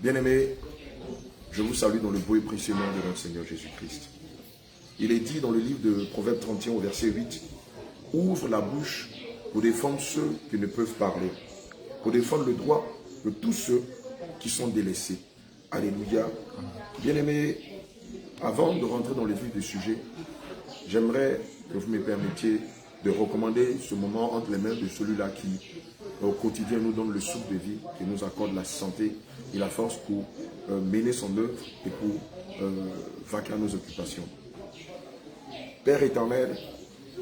Bien-aimés, je vous salue dans le beau et précieux nom de notre Seigneur Jésus-Christ. Il est dit dans le livre de Proverbe 31 au verset 8, « Ouvre la bouche pour défendre ceux qui ne peuvent parler, pour défendre le droit de tous ceux qui sont délaissés. » Alléluia. Bien-aimés, avant de rentrer dans le vif du sujet, j'aimerais que vous me permettiez de recommander ce moment entre les mains de celui-là qui, au quotidien, nous donne le souffle de vie, qui nous accorde la santé et la force pour mener son œuvre et pour vaquer à nos occupations. Père éternel,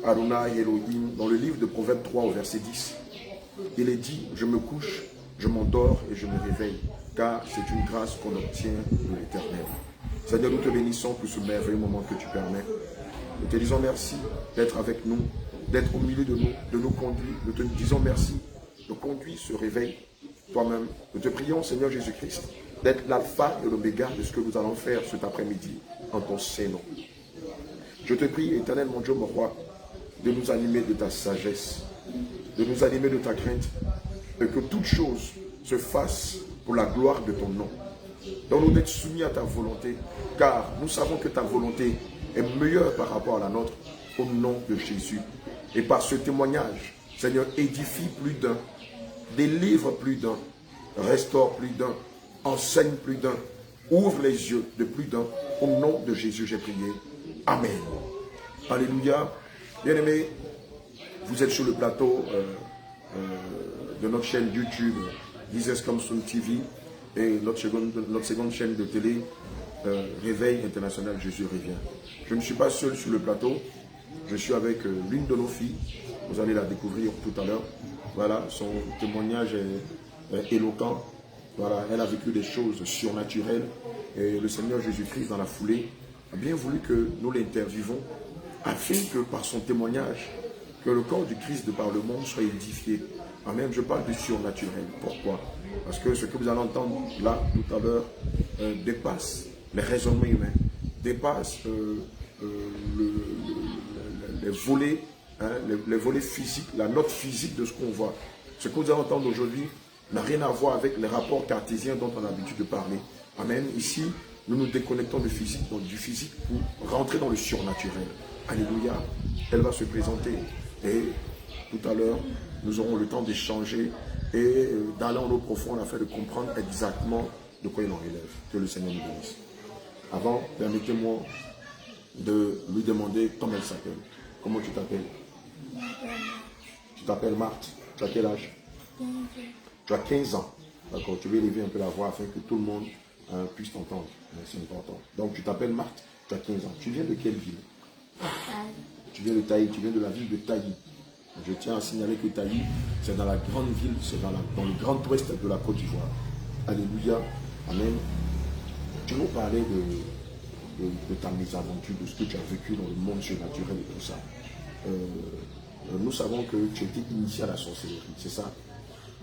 Adonai Elohim, dans le livre de Proverbe 3 au verset 10, il est dit, je me couche, je m'endors et je me réveille, car c'est une grâce qu'on obtient de l'Éternel. Seigneur, nous te bénissons pour ce merveilleux moment que tu permets. Nous te disons merci d'être avec nous, d'être au milieu de nous conduire. Nous te disons merci de conduire ce réveil toi-même. Nous te prions, Seigneur Jésus-Christ, d'être l'alpha et l'oméga de ce que nous allons faire cet après-midi en ton Saint-Nom. Je te prie, éternel mon Dieu, mon roi, de nous animer de ta sagesse, de nous animer de ta crainte, et que toute chose se fasse pour la gloire de ton nom. Donne-nous d'être soumis à ta volonté, car nous savons que ta volonté est meilleure par rapport à la nôtre, au nom de Jésus. Et par ce témoignage, Seigneur, édifie plus d'un, délivre plus d'un, restaure plus d'un, enseigne plus d'un, ouvre les yeux de plus d'un. Au nom de Jésus, j'ai prié. Amen. Alléluia. Bien-aimés, vous êtes sur le plateau de notre chaîne YouTube, Jesus Comes Soon TV, et notre seconde chaîne de télé, Réveil International, Jésus revient. Je ne suis pas seul sur le plateau, je suis avec l'une de nos filles, vous allez la découvrir tout à l'heure. Voilà, son témoignage est éloquent. Voilà, elle a vécu des choses surnaturelles, et le Seigneur Jésus-Christ, dans la foulée, a bien voulu que nous l'interviewons, afin que par son témoignage, que le corps du Christ de par le monde soit édifié. Amen. Je parle du surnaturel. Pourquoi? Parce que ce que vous allez entendre là, tout à l'heure, dépasse les raisonnements humains, dépasse les volets, hein, les volets physiques, la note physique de ce qu'on voit. Ce que vous allez entendre aujourd'hui n'a rien à voir avec les rapports cartésiens dont on a l'habitude de parler. Amen. Ici, nous nous déconnectons du physique pour rentrer dans le surnaturel. Alléluia. Elle va se présenter et tout à l'heure, nous aurons le temps d'échanger et d'aller en eau profonde afin de comprendre exactement de quoi il en relève. Que le Seigneur nous bénisse. Avant, permettez-moi de lui demander comment elle s'appelle. Comment tu t'appelles? Tu t'appelles Marthe. Tu as quel âge? 15 ans. Tu as 15 ans. D'accord. Tu veux élever un peu la voix afin que tout le monde puisse t'entendre. C'est important. Donc tu t'appelles Marthe. Tu as 15 ans. Tu viens de quelle ville? Tu viens de Taï. Tu viens de la ville de Taï. Je tiens à signaler que Taï, c'est dans la grande ville, c'est dans le grand ouest de la Côte d'Ivoire. Alléluia. Amen. Tu nous parlais de ta mésaventure, de ce que tu as vécu dans le monde surnaturel et tout ça. Nous savons que tu étais initié à la sorcellerie, c'est ça?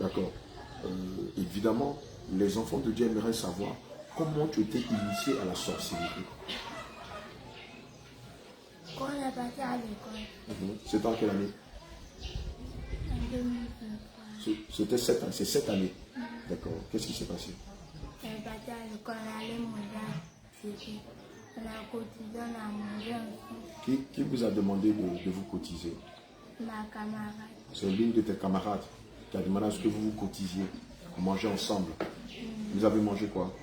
D'accord. Évidemment, les enfants de Dieu aimeraient savoir comment tu étais initié à la sorcellerie. Quand on est parti à l'école. C'est en quelle année? En 2023. C'était cette année. D'accord. Qu'est-ce qui s'est passé? On est parti à l'école, on allait manger. On a cotisé, on a mangé ensemble. Qui vous a demandé de vous cotiser? Ma camarade. C'est l'une de tes camarades qui a demandé à ce que vous vous cotisiez pour manger ensemble. Vous avez mangé quoi?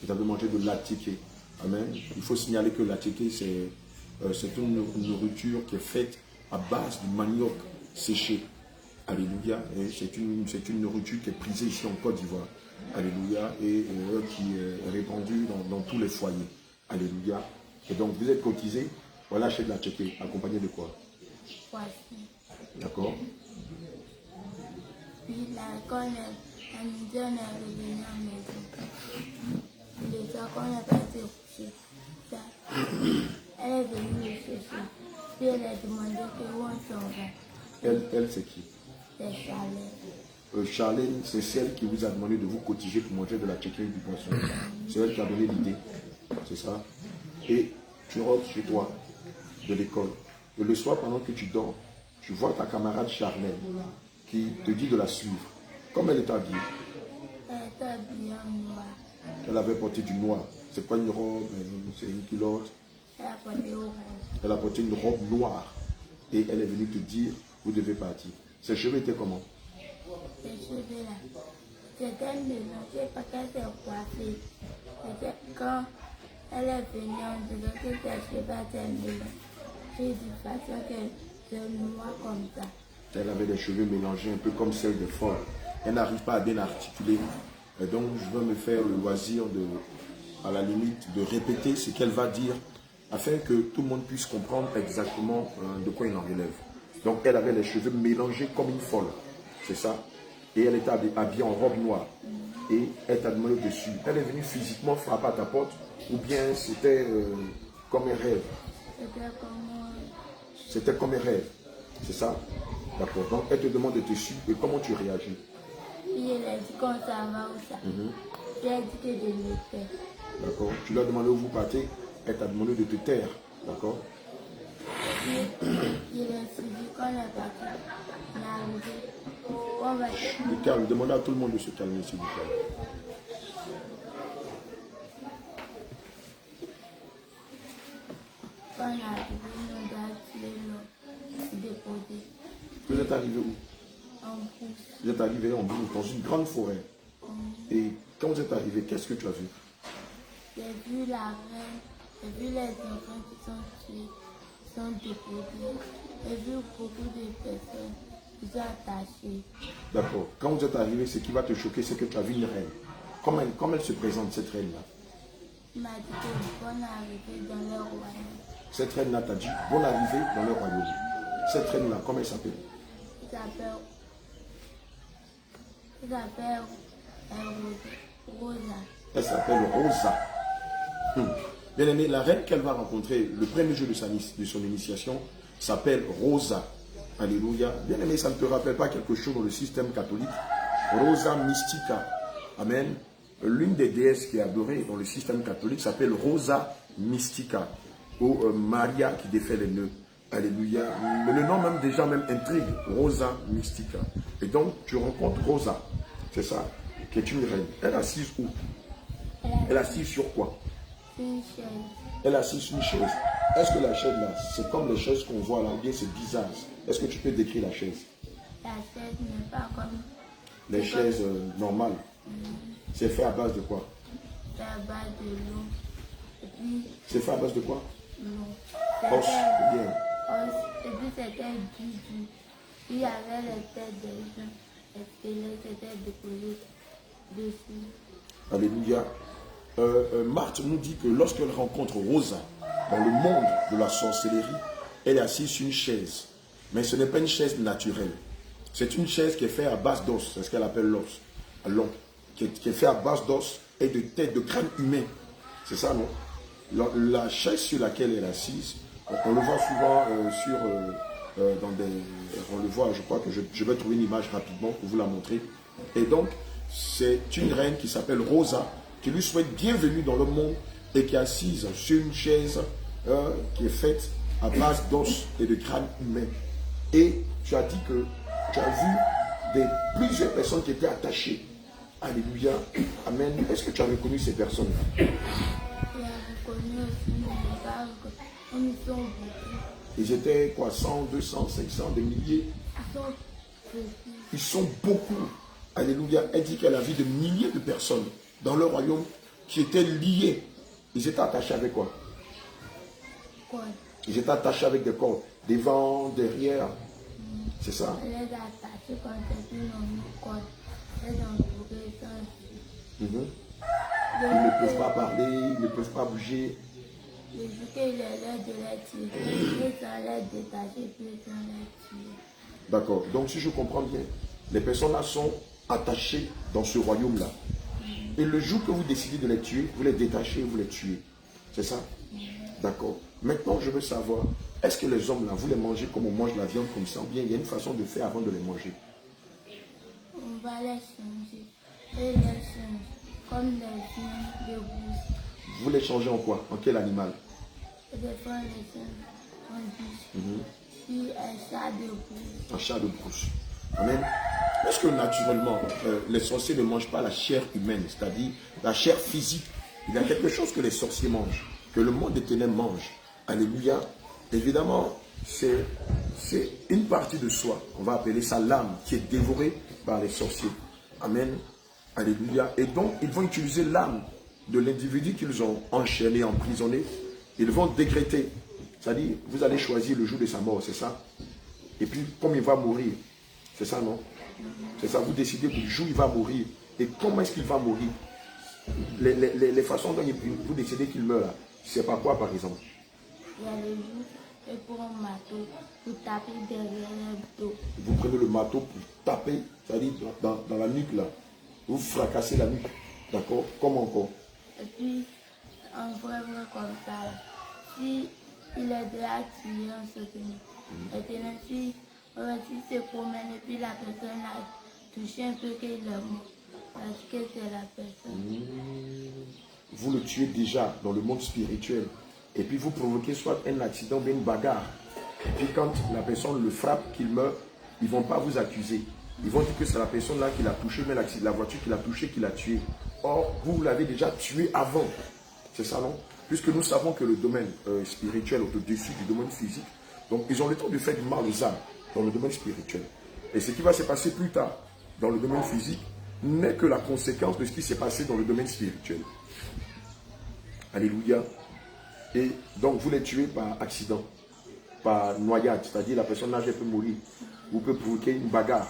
Vous avez mangé de l'attiqué. Amen. Il faut signaler que l'attiqué, c'est une nourriture qui est faite à base de manioc séché. Alléluia. Et c'est une nourriture qui est prisée ici en Côte d'Ivoire. Alléluia. Et qui est répandue dans tous les foyers. Alléluia. Et donc vous êtes cotisé. Voilà, acheter de l'attiqué. Accompagné de quoi? Voici. D'accord. Puis là, quand à midi, on est revenu à la maison. Le soir, quand on est parti coucher, elle est venue me chercher. Puis elle a demandé que où on s'en va. Elle c'est qui? C'est Charlène. Charlène, c'est celle qui vous a demandé de vous cotiser pour manger de la chicken et du poisson. C'est elle qui a donné l'idée. C'est ça. Et tu rentres chez toi de l'école. Et le soir, pendant que tu dors, tu vois ta camarade Charlène qui te dit de la suivre. Comme elle est habillée. Elle est habillée noir. Elle avait porté du noir. C'est pas une robe, c'est une culotte. Elle a porté au rose. Elle a porté une robe noire. Et elle est venue te dire, vous devez partir. Ses cheveux étaient comment? Ces cheveux-là, c'était mélangé parce qu'elle s'est coiffée. C'était quand elle est venue, on disait que ses cheveux étaient mélangés d'une façon que c'est noir comme ça. Elle avait des cheveux mélangés un peu comme celle de folle. Elle n'arrive pas à bien articuler. Et donc, je vais me faire le loisir de, à la limite, de répéter ce qu'elle va dire afin que tout le monde puisse comprendre exactement de quoi il en relève. Donc, elle avait les cheveux mélangés comme une folle. C'est ça. Et elle était habillée en robe noire. Et elle t'a demandé dessus. Elle est venue physiquement frapper à ta porte ou bien c'était comme un rêve? C'était comme un rêve. C'est ça? D'accord. Donc, elle te demande de te suivre et comment tu réagis? Puis elle a dit qu'on s'en va où ça. Puis elle a dit que je me tais. D'accord. Tu lui as demandé où vous partez. Elle t'a demandé de te taire. D'accord. Puis il a suivi qu'on est parti. On est arrivé. On va Le calme. Demandez à tout le monde de se calmer, s'il vous plaît. quand on est arrivé, on doit tuer l'eau, déposer. Vous êtes arrivé où? En brousse. Vous êtes arrivé en Brousse, dans une grande forêt. Et quand vous êtes arrivé, qu'est-ce que tu as vu? J'ai vu la reine, j'ai vu les enfants qui sont tués, qui sont déposés. J'ai vu beaucoup de personnes qui sont attachées. D'accord. Quand vous êtes arrivé, ce qui va te choquer, c'est que tu as vu une reine. Comment elle se présente, cette reine-là? Il m'a dit que bonne arrivée dans leur royaume. Cette reine-là t'a dit, bonne arrivée dans le royaume. Cette reine-là, comment elle s'appelle? Il s'appelle Rosa. Elle s'appelle Rosa. Bien aimé, la reine qu'elle va rencontrer le premier jour de son initiation s'appelle Rosa. Alléluia. Bien aimé, ça ne te rappelle pas quelque chose dans le système catholique? Rosa Mystica. Amen. L'une des déesses qui est adorée dans le système catholique s'appelle Rosa Mystica. Ou Maria qui défait les nœuds. Alléluia. Mais le nom même déjà intrigue. Rosa Mystica. Et donc tu rencontres Rosa. C'est ça. Qui est une reine. Elle est assise où? Elle est assise sur quoi? Une chaise. Elle est assise sur une chaise. Est-ce que la chaise là, c'est comme les chaises qu'on voit là, ou bien c'est bizarre? Est-ce que tu peux décrire la chaise? La chaise n'est pas comme Les chaises normales. C'est fait à base de quoi? c'est à base de l'eau. Et puis C'est fait à base de quoi? l'eau. Os, ou bien. Et puis c'était du. Puis il y avait les têtes des gens. Les squelettes étaient déposés dessus. Alléluia. Marthe nous dit que lorsqu'elle rencontre Rosa dans le monde de la sorcellerie, elle est assise sur une chaise. Mais ce n'est pas une chaise naturelle. C'est une chaise qui est faite à base d'os. C'est ce qu'elle appelle l'os. Long. Qui est fait à base d'os et de tête, de crâne humain. C'est ça, non? La chaise sur laquelle elle est assise, on le voit souvent dans des... On le voit, je crois que je vais trouver une image rapidement pour vous la montrer. Et donc, c'est une reine qui s'appelle Rosa, qui lui souhaite bienvenue dans le monde et qui est assise sur une chaise qui est faite à base d'os et de crâne humain. Et tu as dit que tu as vu plusieurs personnes qui étaient attachées. Alléluia. Amen. Est-ce que tu as reconnu ces personnes-là? Il a reconnu aussi, mais il n'a pas reconnu. Comme ils sont beaucoup. Ils étaient quoi? 100, 200, 500, des milliers? Ils sont beaucoup. Ils sont beaucoup. Alléluia. Elle dit qu'elle a vu de milliers de personnes dans le royaume qui étaient liées. Ils étaient attachés avec quoi? Quoi? Ils étaient attachés avec des cordes. Devant, derrière. C'est ça? Elle les a attachés quand ils ont mis quoi? Elles ont trouvé ça. Ils ne peuvent pas parler, ils ne peuvent pas bouger. J'ai vu qu'il est là de les tirer. Ils ont l'air détachés, puis ils ont l'air tirés. D'accord. Donc si je comprends bien, les personnes-là sont attachées dans ce royaume-là. Et le jour que vous décidez de les tuer, vous les détachez et vous les tuez. C'est ça? D'accord. Maintenant, je veux savoir, est-ce que les hommes-là, vous les mangez comme on mange la viande comme ça, ou bien il y a une façon de faire avant de les manger? On va les changer. Et les changer. Comme les viandes de brousse. Vous les changez en quoi? En quel animal? Et des fois, les change en biche. Puis un chat de brousse. Un chat de brousse. Amen. Parce que naturellement, les sorciers ne mangent pas la chair humaine, c'est-à-dire la chair physique. Il y a quelque chose que les sorciers mangent, que le monde des ténèbres mange. Alléluia. Évidemment, c'est une partie de soi, on va appeler ça l'âme, qui est dévorée par les sorciers. Amen. Alléluia. Et donc, ils vont utiliser l'âme de l'individu qu'ils ont enchaîné, emprisonné. Ils vont décréter. C'est-à-dire, vous allez choisir le jour de sa mort, c'est ça? Et puis, comme il va mourir, c'est ça, non? C'est ça, vous décidez du jour où il va mourir. Et comment est-ce qu'il va mourir? Les façons dont vous décidez qu'il meurt, là, c'est pas quoi, par exemple? Il y a le jour, et pour un marteau, vous tapez derrière le dos. Vous prenez le marteau pour taper, c'est-à-dire dans la nuque, là. Vous fracassez la nuque. D'accord? Comment encore? Et puis, en vrai comme ça, si il est déjà tué, on se tenait. Et puis, si se promène et puis la personne a touché un peu qu'il est mort, parce que c'est la personne. Vous le tuez déjà dans le monde spirituel. Et puis vous provoquez soit un accident, bien une bagarre. Et puis quand la personne le frappe, qu'il meurt, ils ne vont pas vous accuser. Ils vont dire que c'est la personne là qui l'a touché, mais la voiture qui l'a touché, qui l'a tué. Or, vous l'avez déjà tué avant. C'est ça, non? Puisque nous savons que le domaine spirituel est au-dessus du domaine physique. Donc, ils ont le temps de faire du mal aux âmes dans le domaine spirituel. Et ce qui va se passer plus tard dans le domaine physique n'est que la conséquence de ce qui s'est passé dans le domaine spirituel. Alléluia. Et donc, vous les tuez par accident, par noyade, c'est-à-dire la personne âgée peut mourir. Vous pouvez provoquer une bagarre.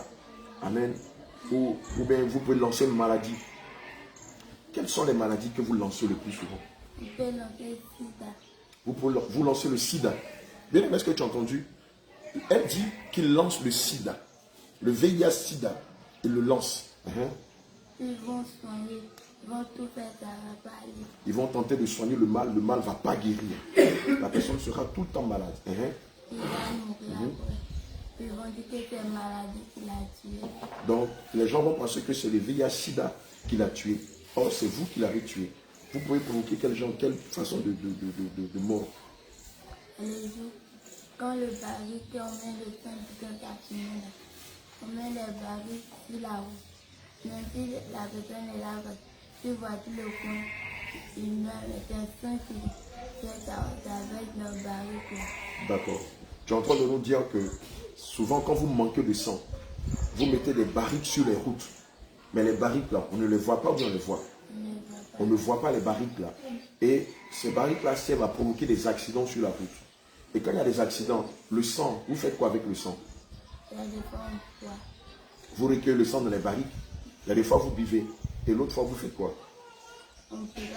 Amen. Ou bien vous pouvez lancer une maladie. Quelles sont les maladies que vous lancez le plus souvent? Vous pouvez lancer le sida. Vous lancez le sida. Bien aimé, est-ce que tu as entendu? Elle dit qu'il lance le sida. Le VIH-sida. Il le lance. Ils vont soigner. Ils vont tout faire, ça va pas aller. Ils vont tenter de soigner le mal ne va pas guérir. La personne sera tout le temps malade. Il va mourir après. Ils vont dire que c'est une maladie qui l'a tué. Donc, les gens vont penser que c'est le VIH-sida qui l'a tué. Or, c'est vous qui l'avez tué. Vous pouvez provoquer quelle façon de mort? Le jour, quand le baril, on met le sang du gars, on met le baril sur la route. Même si la personne est là, tu vois tout le coin, il meurt, c'est un sang qui fait avec le baril. D'accord. Tu es en train de nous dire que souvent, quand vous manquez de sang, vous mettez des barriques sur les routes. Mais les barriques là, on ne les voit pas ou on les voit? On ne voit pas les barriques là. Et ces barriques là servent à provoquer des accidents sur la route. Et quand il y a des accidents, le sang, vous faites quoi avec le sang? Vous recueillez le sang dans les barriques. Il y a des fois vous buvez. Et l'autre fois vous faites quoi? On fait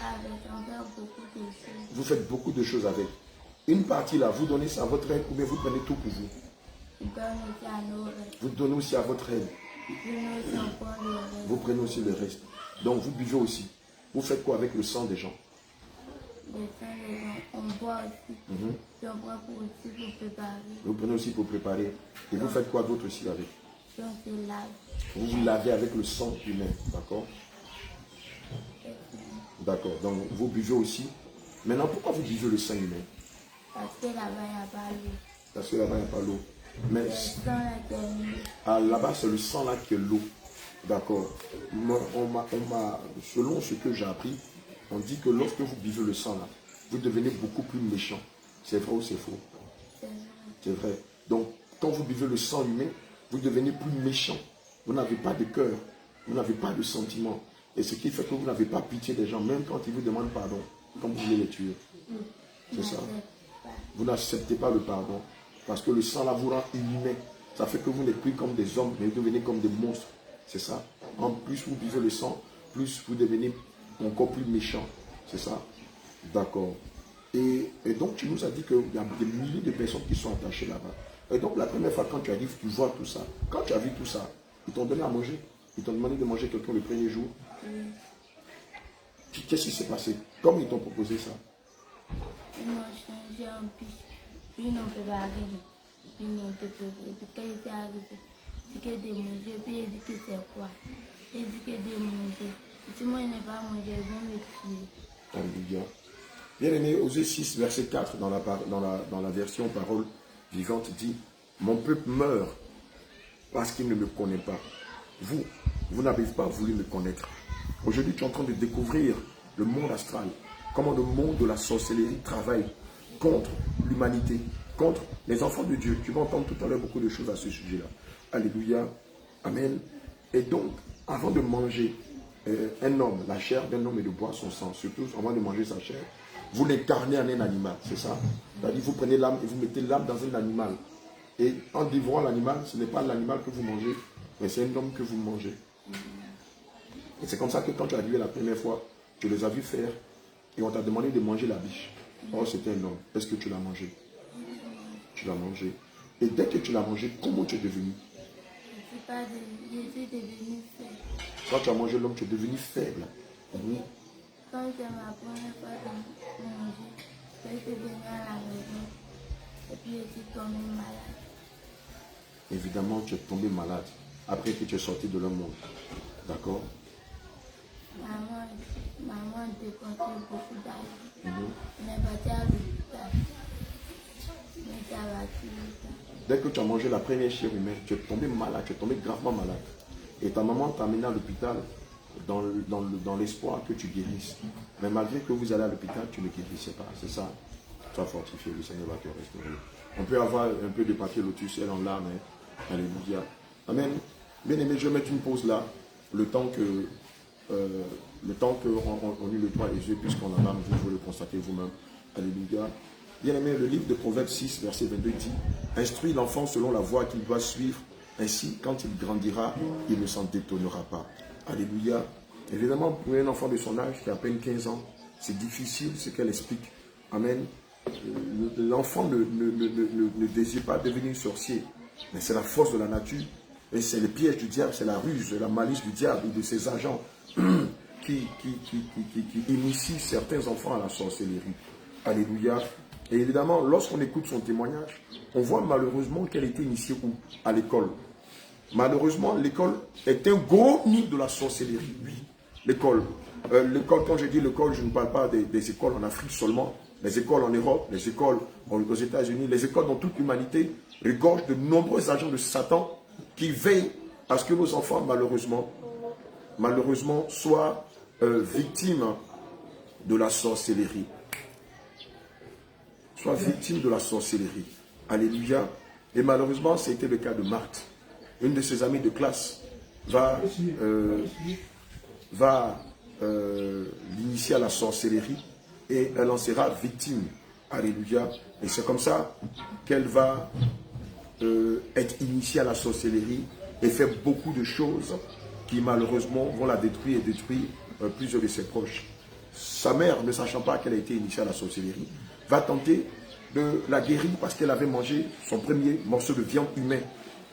beaucoup de choses. Vous faites beaucoup de choses avec. Une partie là, vous donnez ça à votre aide ou bien vous prenez tout pour vous? Vous donnez aussi à votre aide. Vous prenez aussi le reste. Donc vous buvez aussi. Vous faites quoi avec le sang des gens? Le sang des gens, on boit aussi. Et on boit aussi pour préparer. Vous prenez aussi pour préparer. Et vous faites quoi d'autre aussi avec? On se lave. Vous vous lavez avec le sang humain, d'accord? D'accord, donc vous buvez aussi. Maintenant, pourquoi vous buvez le sang humain? Parce que là-bas, il n'y a pas l'eau. Parce que là-bas, il n'y a pas l'eau. Mais là-bas, c'est le sang là qui est l'eau. D'accord. Selon ce que j'ai appris, on dit que lorsque vous buvez le sang là, vous devenez beaucoup plus méchant. C'est vrai ou c'est faux? C'est vrai. Donc, quand vous buvez le sang humain, vous devenez plus méchant. Vous n'avez pas de cœur. Vous n'avez pas de sentiment. Et ce qui fait que vous n'avez pas pitié des gens, même quand ils vous demandent pardon, quand vous voulez les tuer. C'est ça. Vous n'acceptez pas le pardon. Parce que le sang là vous rend inhumain. Ça fait que vous n'êtes plus comme des hommes, mais vous devenez comme des monstres. C'est ça. En plus vous buvez le sang, plus vous devenez encore plus méchant. C'est ça. D'accord. Et donc tu nous as dit qu'il y a des milliers de personnes qui sont attachées là-bas. Et donc la première fois quand tu arrives, tu vois tout ça. Quand tu as vu tout ça, ils t'ont donné à manger. Ils t'ont demandé de manger quelqu'un le premier jour. Qu'est-ce qui s'est passé? Comment ils t'ont proposé ça? Ils m'ont changé en plus. Puis ils n'ont pas arrivé. Puis ils n'ont pas arrivé. Puis quand ils étaient arrivés, ils disaient de manger. Puis ils disaient que c'est quoi? Ils disaient de manger. Si moi je n'ai pas mangé, ils vont me tuer. Alléluia. Bien aimé, Osée 6, verset 4, dans la version parole vivante, dit: mon peuple meurt parce qu'il ne me connaît pas. Vous n'avez pas voulu me connaître. Aujourd'hui, tu es en train de découvrir le monde astral, comment le monde de la sorcellerie travaille contre l'humanité, contre les enfants de Dieu. Tu vas entendre tout à l'heure beaucoup de choses à ce sujet-là. Alléluia. Amen. Et donc, avant de manger un homme, la chair d'un homme et de boire son sang, surtout avant de manger sa chair, vous l'incarnez en un animal, c'est ça. C'est-à-dire, vous prenez l'âme et vous mettez l'âme dans un animal. Et en dévorant l'animal, ce n'est pas l'animal que vous mangez, mais c'est un homme que vous mangez. Et c'est comme ça que quand tu es arrivé la première fois, tu les as vus faire et on t'a demandé de manger la biche. Or, c'était un homme. Est-ce que tu l'as mangé? Tu l'as mangé. Et dès que tu l'as mangé, comment tu es devenu? Je suis devenue faible. Quand tu as mangé l'homme, tu es devenu faible. Oui. Quand c'est ma première fois de manger, je suis venue à la maison et puis je suis tombée malade. Évidemment, tu es tombé malade après que tu es sorti de leur monde. D'accord? Maman dépensait beaucoup d'argent. On est parti à l'hôpital. Mais ça va tout le temps. Dès que tu as mangé la première chair humaine, tu es tombé malade, tu es tombé gravement malade. Et ta maman t'a amené à l'hôpital dans l'espoir que tu guérisses. Mais malgré que vous allez à l'hôpital, tu ne guérissais pas. C'est ça. Sois fortifié, le Seigneur va te restaurer. On peut avoir un peu de papier lotus, elle en larmes. Alléluia. Amen. Bien aimé, je vais mettre une pause là, le temps que on eut le droit et yeux, puisqu'on en a, vous pouvez le constater vous-même. Alléluia. Bien aimé, le livre de Proverbes 6, verset 22 dit: instruis l'enfant selon la voie qu'il doit suivre, ainsi quand il grandira, il ne s'en détournera pas. Alléluia. Évidemment, pour un enfant de son âge qui a à peine 15 ans, c'est difficile ce qu'elle explique. Amen. L'enfant ne désire pas devenir sorcier, mais c'est la force de la nature. Et c'est le piège du diable, c'est la ruse, la malice du diable et de ses agents qui initient certains enfants à la sorcellerie. Alléluia. Et évidemment, lorsqu'on écoute son témoignage, on voit malheureusement qu'elle était initiée où? À l'école. Malheureusement, l'école est un gros nid de la sorcellerie. Oui, l'école. L'école, quand je dis l'école, je ne parle pas des écoles en Afrique seulement. Les écoles en Europe, les écoles aux États-Unis, les écoles dans toute l'humanité regorgent de nombreux agents de Satan qui veillent à ce que nos enfants, malheureusement soient victimes de la sorcellerie. Soient victimes de la sorcellerie. Alléluia. Et malheureusement, c'était le cas de Marthe. Une de ses amies de classe va l'initier à la sorcellerie et elle en sera victime. Alléluia. Et c'est comme ça qu'elle va être initiée à la sorcellerie et faire beaucoup de choses qui malheureusement vont la détruire et détruire plusieurs de ses proches. Sa mère, ne sachant pas qu'elle a été initiée à la sorcellerie, va tenter de la guérir parce qu'elle avait mangé son premier morceau de viande humaine.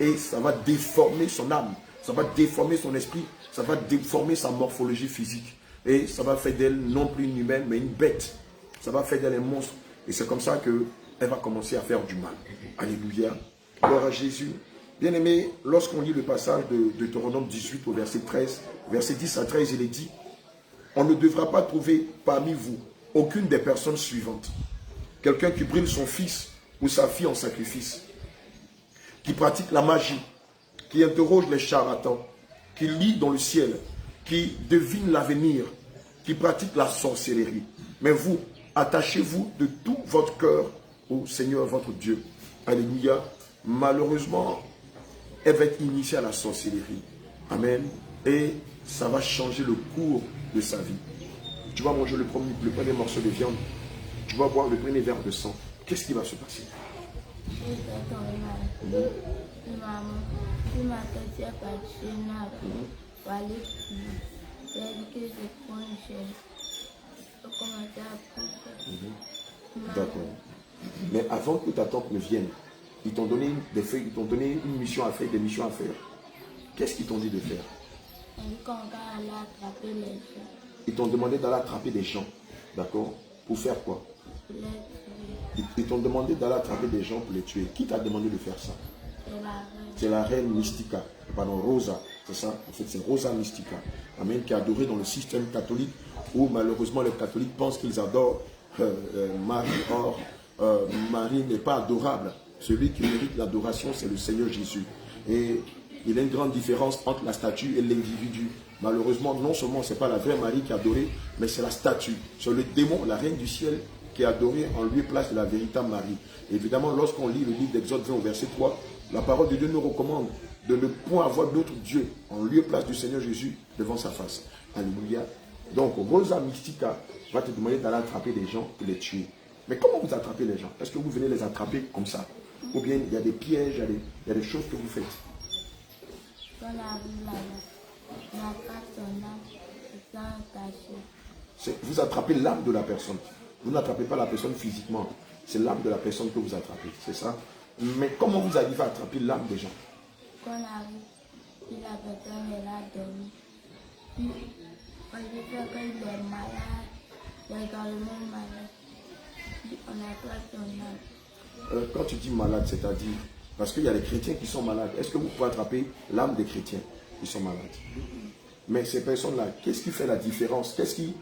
Et ça va déformer son âme, ça va déformer son esprit, ça va déformer sa morphologie physique. Et ça va faire d'elle non plus une humaine, mais une bête. Ça va faire d'elle un monstre. Et c'est comme ça qu'elle va commencer à faire du mal. Alléluia. Gloire à Jésus. Bien aimé, lorsqu'on lit le passage de Deutéronome 18 au verset 13, verset 10 à 13, il est dit: on ne devra pas trouver parmi vous aucune des personnes suivantes. Quelqu'un qui brûle son fils ou sa fille en sacrifice, qui pratique la magie, qui interroge les charlatans, qui lit dans le ciel, qui devine l'avenir, qui pratique la sorcellerie. Mais vous, attachez-vous de tout votre cœur au Seigneur votre Dieu. Alléluia. Malheureusement, elle va être initiée à la sorcellerie. Amen. Et ça va changer le cours de sa vie. Tu vas manger le premier morceau de viande. Tu vas boire le premier verre de sang. Qu'est-ce qui va se passer? Je vais tomber malade. Puis ma tête est partie pour aller prier. J'ai dit que je prends une chaise. Je commençais à prier. D'accord. Mais avant que ta tante ne vienne, ils t'ont donné des feuilles, ils t'ont donné une mission à faire, des missions à faire. Qu'est-ce qu'ils t'ont dit de faire? On dit qu'on va aller attraper les gens. Ils t'ont demandé d'aller attraper des gens. D'accord? Pour faire quoi? Pour les tuer. Ils t'ont demandé d'aller attraper des gens pour les tuer. Qui t'a demandé de faire ça? C'est la reine Mystica. Pardon, Rosa. C'est ça. En fait, c'est Rosa Mystica. Amen. Qui est adorée dans le système catholique où malheureusement les catholiques pensent qu'ils adorent Marie. Or, Marie n'est pas adorable. Celui qui mérite l'adoration, c'est le Seigneur Jésus. Et il y a une grande différence entre la statue et l'individu. Malheureusement, non seulement ce n'est pas la vraie Marie qui est adorée, mais c'est la statue. C'est le démon, la reine du ciel, qui est adorée en lieu et place de la véritable Marie. Évidemment, lorsqu'on lit le livre d'Exode 20 au verset 3, la parole de Dieu nous recommande de ne point avoir d'autre Dieu en lieu et place du Seigneur Jésus devant sa face. Alléluia. Donc, Rosa Mystica va te demander d'aller attraper des gens et les tuer. Mais comment vous attrapez les gens? Est-ce que vous venez les attraper comme ça? Ou bien il y a des pièges, il y a des choses que vous faites? Quand la rue là-bas, on attrape son âme, c'est attaché. Vous attrapez l'âme de la personne. Vous n'attrapez pas la personne physiquement. C'est l'âme de la personne que vous attrapez. C'est ça? Mais comment vous arrivez à attraper l'âme des gens? Quand la rue, puis la personne est là dormie. Puis on lui fait qu'il est malade, il est également malade. Puis on attrape son âme. Quand tu dis malade, c'est-à-dire, parce qu'il y a les chrétiens qui sont malades, est-ce que vous pouvez attraper l'âme des chrétiens qui sont malades? Mais ces personnes-là, qu'est-ce qui fait la différence? Qu'est-ce qui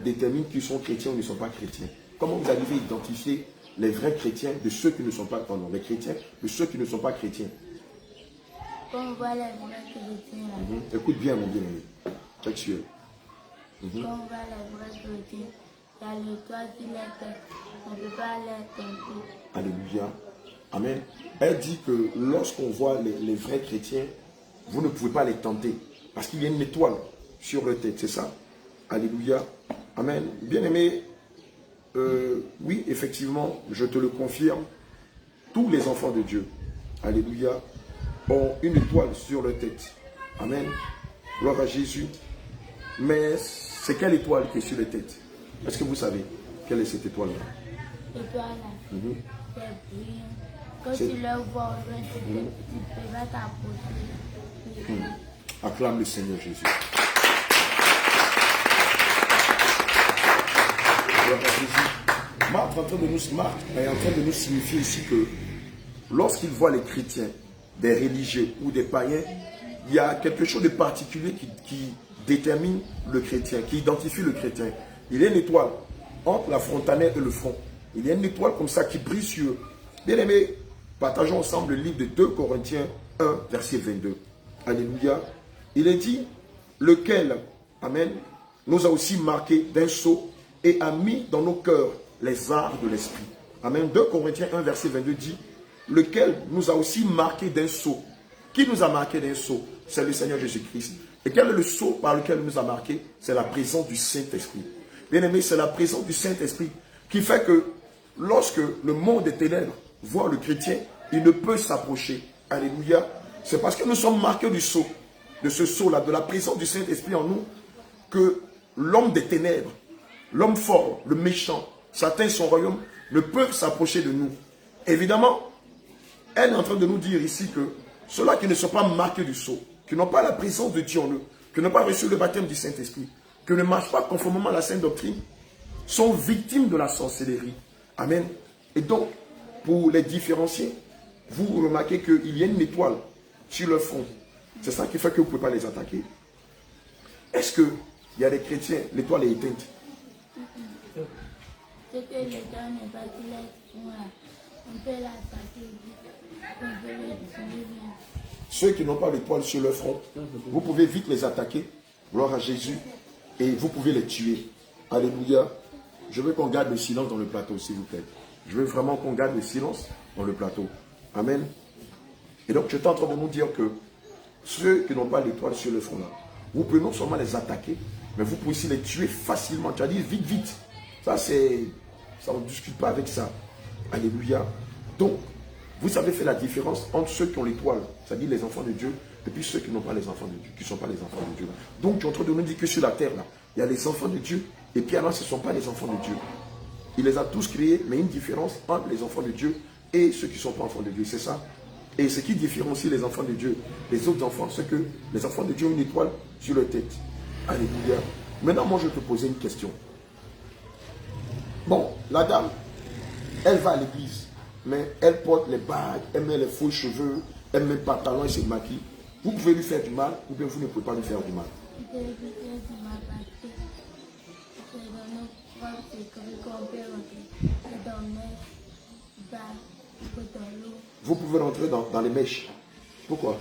détermine qu'ils sont chrétiens ou ne sont pas chrétiens? Comment vous arrivez à identifier les vrais chrétiens de ceux qui ne sont pas, pardon, les chrétiens de ceux qui ne sont pas chrétiens? Quand on voit les vrais chrétiens là, Écoute bien, mon bien-aimé. Textuel. quand on voit les vrais chrétiens, il y a le toit qui les tête. On ne peut pas les tenter. Alléluia. Amen. Elle dit que lorsqu'on voit les vrais chrétiens, vous ne pouvez pas les tenter. Parce qu'il y a une étoile sur leur tête, c'est ça? Alléluia. Amen. Bien-aimé, oui, effectivement, je te le confirme, tous les enfants de Dieu, alléluia, ont une étoile sur leur tête. Amen. Gloire à Jésus. Mais c'est quelle étoile qui est sur leur tête? Est-ce que vous savez quelle est cette étoile-là? L'étoile là, c'est brillant. Quand tu le vois au loin, tu peux pas t'approcher. Acclame le Seigneur Jésus. Marc est en train de nous signifier ici que lorsqu'il voit les chrétiens, des religieux ou des païens, il y a quelque chose de particulier qui détermine le chrétien, qui identifie le chrétien. Il y a une étoile entre la frontale et le front. Il y a une étoile comme ça qui brille sur eux. Bien aimé, partageons ensemble le livre de 2 Corinthiens 1, verset 22. Alléluia. Il est dit, lequel, amen, nous a aussi marqué d'un sceau et a mis dans nos cœurs les arts de l'esprit. Amen. 2 Corinthiens 1, verset 22 dit, lequel nous a aussi marqué d'un sceau. Qui nous a marqué d'un sceau? C'est le Seigneur Jésus-Christ. Et quel est le sceau par lequel il nous a marqué? C'est la présence du Saint-Esprit. Bien aimé, c'est la présence du Saint-Esprit qui fait que lorsque le monde des ténèbres voit le chrétien, il ne peut s'approcher. Alléluia. C'est parce que nous sommes marqués du sceau, de ce sceau-là, de la présence du Saint-Esprit en nous, que l'homme des ténèbres, l'homme fort, le méchant, Satan et son royaume ne peuvent s'approcher de nous. Évidemment, elle est en train de nous dire ici que ceux-là qui ne sont pas marqués du sceau, qui n'ont pas la présence de Dieu en eux, qui n'ont pas reçu le baptême du Saint-Esprit, qui ne marchent pas conformément à la sainte doctrine, sont victimes de la sorcellerie. Amen. Et donc, pour les différencier, vous remarquez qu'il y a une étoile sur leur front. C'est ça qui fait que vous ne pouvez pas les attaquer. Est-ce qu'il y a des chrétiens, l'étoile est éteinte? C'est que l'étoile n'est pas sur les fronts là. On peut l'attaquer, on peut les tuer. Ceux qui n'ont pas l'étoile sur leur front, vous pouvez vite les attaquer. Gloire à Jésus. Et vous pouvez les tuer. Alléluia. Je veux qu'on garde le silence dans le plateau, s'il vous plaît. Je veux vraiment qu'on garde le silence dans le plateau. Amen. Et donc, je suis en train de nous dire que ceux qui n'ont pas l'étoile sur le front là, vous pouvez non seulement les attaquer, mais vous pouvez aussi les tuer facilement. Tu as dit vite, vite. Ça, on ne discute pas avec ça. Alléluia. Donc, vous avez fait la différence entre ceux qui ont l'étoile, c'est-à-dire les enfants de Dieu, et puis ceux qui n'ont pas les enfants de Dieu, qui ne sont pas les enfants de Dieu. Donc, tu es en train de nous dire que sur la terre, là, il y a les enfants de Dieu, et puis alors, ce ne sont pas les enfants de Dieu. Il les a tous créés, mais une différence entre les enfants de Dieu et ceux qui ne sont pas enfants de Dieu, c'est ça. Et ce qui différencie les enfants de Dieu des autres enfants, c'est que les enfants de Dieu ont une étoile sur leur tête. Alléluia. Maintenant, moi, je vais te poser une question. Bon, la dame, elle va à l'église, mais elle porte les bagues, elle met les faux cheveux, elle met le pantalon et se maquille. Vous pouvez lui faire du mal, ou bien vous ne pouvez pas lui faire du mal. Vous pouvez lui faire du mal parce que c'est dans nos propres secrets qu'on peut rentrer. C'est dans les bagues, dans l'eau. Vous pouvez rentrer dans les mèches. Pourquoi?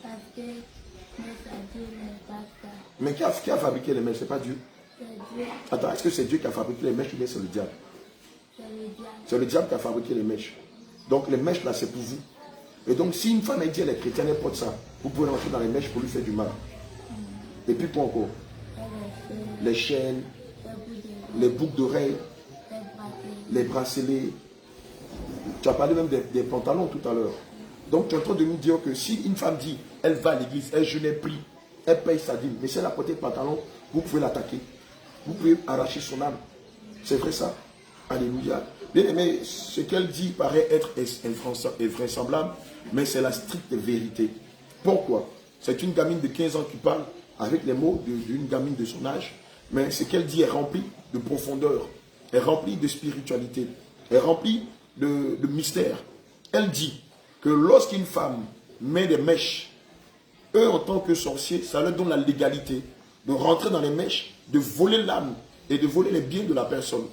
Parce que mais ça Dieu n'est pas ça. Mais qui a fabriqué les mèches? C'est pas Dieu. C'est Dieu, Attends, est-ce que c'est Dieu qui a fabriqué les mèches ou bien c'est le diable? c'est le diable. C'est le diable qui a fabriqué les mèches. Donc les mèches là, c'est pour vous. Et donc si une femme elle dit elle est chrétienne, elle porte ça, vous pouvez rentrer dans les mèches pour lui faire du mal. Et puis quoi encore? Les chaînes, les boucles d'oreilles, les bracelets. Tu as parlé même des pantalons tout à l'heure. Donc tu es en train de nous dire que si une femme dit, elle va à l'église, elle jeûne, elle prie, elle paye sa dîme, mais si elle a porté le pantalon, vous pouvez l'attaquer. Vous pouvez arracher son âme. C'est vrai ça? Alléluia. Bien aimé, ce qu'elle dit paraît être invraisemblable, mais c'est la stricte vérité. Pourquoi? C'est une gamine de 15 ans qui parle avec les mots d'une gamine de son âge, mais ce qu'elle dit est rempli de profondeur, est rempli de spiritualité, est rempli de mystère. Elle dit que lorsqu'une femme met des mèches, eux en tant que sorciers, ça leur donne la légalité de rentrer dans les mèches, de voler l'âme et de voler les biens de la personne.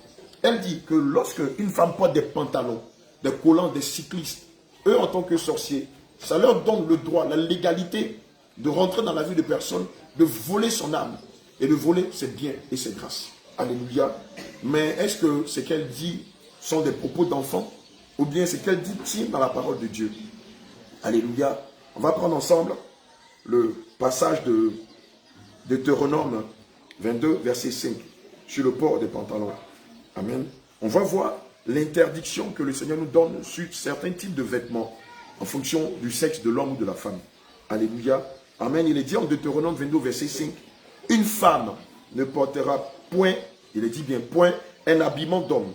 Elle dit que lorsque une femme porte des pantalons, des collants, des cyclistes, eux en tant que sorciers, ça leur donne le droit, la légalité de rentrer dans la vie de personne, de voler son âme et de voler ses biens et ses grâces. Alléluia. Mais est-ce que ce qu'elle dit sont des propos d'enfant ou bien ce qu'elle dit tient dans la parole de Dieu? Alléluia. On va prendre ensemble le passage de Deutéronome 22, verset 5, sur le port des pantalons. Amen. On va voir l'interdiction que le Seigneur nous donne sur certains types de vêtements en fonction du sexe de l'homme ou de la femme. Alléluia. Amen. Il est dit en Deutéronome 22, verset 5, une femme ne portera point, il est dit bien point, un habillement d'homme.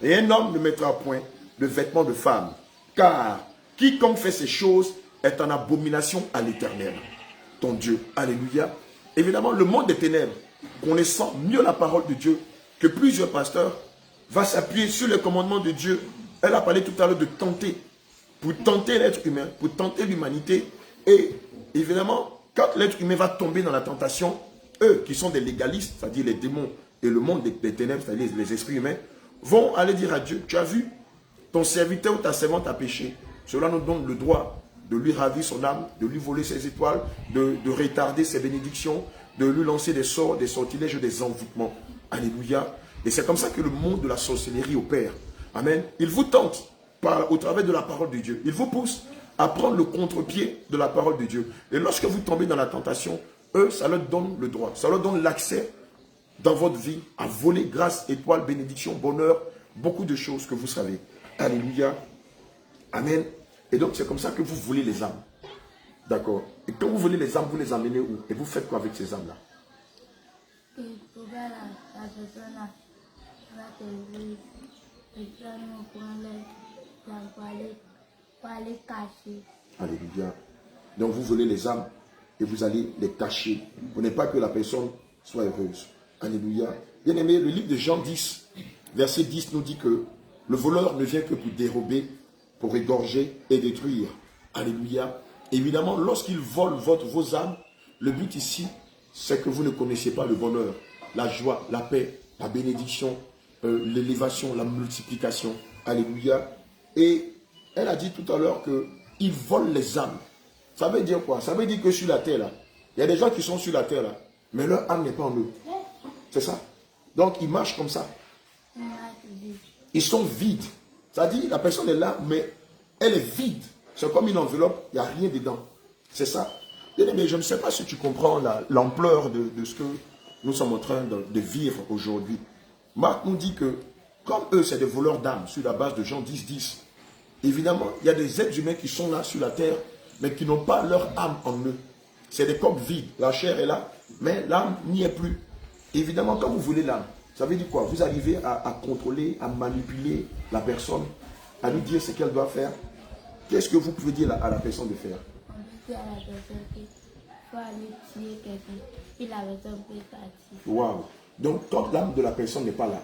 Et un homme ne mettra point de vêtements de femme. Car quiconque fait ces choses est en abomination à l'Éternel, ton Dieu. Alléluia. Évidemment, le monde des ténèbres, connaissant mieux la parole de Dieu que plusieurs pasteurs, va s'appuyer sur les commandements de Dieu. Elle a parlé tout à l'heure de tenter, pour tenter l'être humain, pour tenter l'humanité. Et évidemment, quand l'être humain va tomber dans la tentation, eux qui sont des légalistes, c'est-à-dire les démons et le monde des ténèbres, c'est-à-dire les esprits humains, vont aller dire à Dieu, tu as vu, ton serviteur ou ta servante a péché. Cela nous donne le droit de lui ravir son âme, de lui voler ses étoiles, de retarder ses bénédictions, de lui lancer des sorts, des sortilèges, des envoûtements. Alléluia. Et c'est comme ça que le monde de la sorcellerie opère. Amen. Il vous tente au travers de la parole de Dieu. Il vous pousse à prendre le contre-pied de la parole de Dieu. Et lorsque vous tombez dans la tentation, eux, ça leur donne le droit. Ça leur donne l'accès dans votre vie à voler grâce, étoile, bénédiction, bonheur, beaucoup de choses que vous savez. Alléluia. Amen. Et donc, c'est comme ça que vous volez les âmes. D'accord. Et quand vous volez les âmes, vous les emmenez où? Et vous faites quoi avec ces âmes-là? Et pour la personne là, va te dire, et ça nous prend pour aller cacher. Alléluia. Donc, vous volez les âmes et vous allez les cacher. Vous n'êtes pas que la personne soit heureuse. Alléluia. Bien aimé, le livre de Jean 10, verset 10 nous dit que le voleur ne vient que pour dérober, pour égorger et détruire. Alléluia. Évidemment, lorsqu'il vole vos âmes, le but ici, c'est que vous ne connaissiez pas le bonheur, la joie, la paix, la bénédiction, l'élévation, la multiplication. Alléluia. Et elle a dit tout à l'heure qu'il vole les âmes. Ça veut dire quoi? Ça veut dire que sur la terre, là, il y a des gens qui sont sur la terre, là, mais leur âme n'est pas en eux. C'est ça. Donc, ils marchent comme ça. Ils sont vides. C'est-à-dire, la personne est là, mais elle est vide. C'est comme une enveloppe, il n'y a rien dedans. C'est ça. Mais je ne sais pas si tu comprends l'ampleur de ce que nous sommes en train de vivre aujourd'hui. Marc nous dit que, comme eux, c'est des voleurs d'âmes, sur la base de Jean 10, 10, évidemment, il y a des êtres humains qui sont là sur la terre, mais qui n'ont pas leur âme en eux. C'est des coques vides. La chair est là, mais l'âme n'y est plus. Évidemment, quand vous voulez l'âme, ça veut dire quoi? Vous arrivez à contrôler, à manipuler la personne, à lui dire ce qu'elle doit faire. Qu'est-ce que vous pouvez dire à la personne de faire? On peut dire à la personne qu'il faut aller tuer quelqu'un, puis la personne peut partir. Waouh! Donc, quand l'âme de la personne n'est pas là,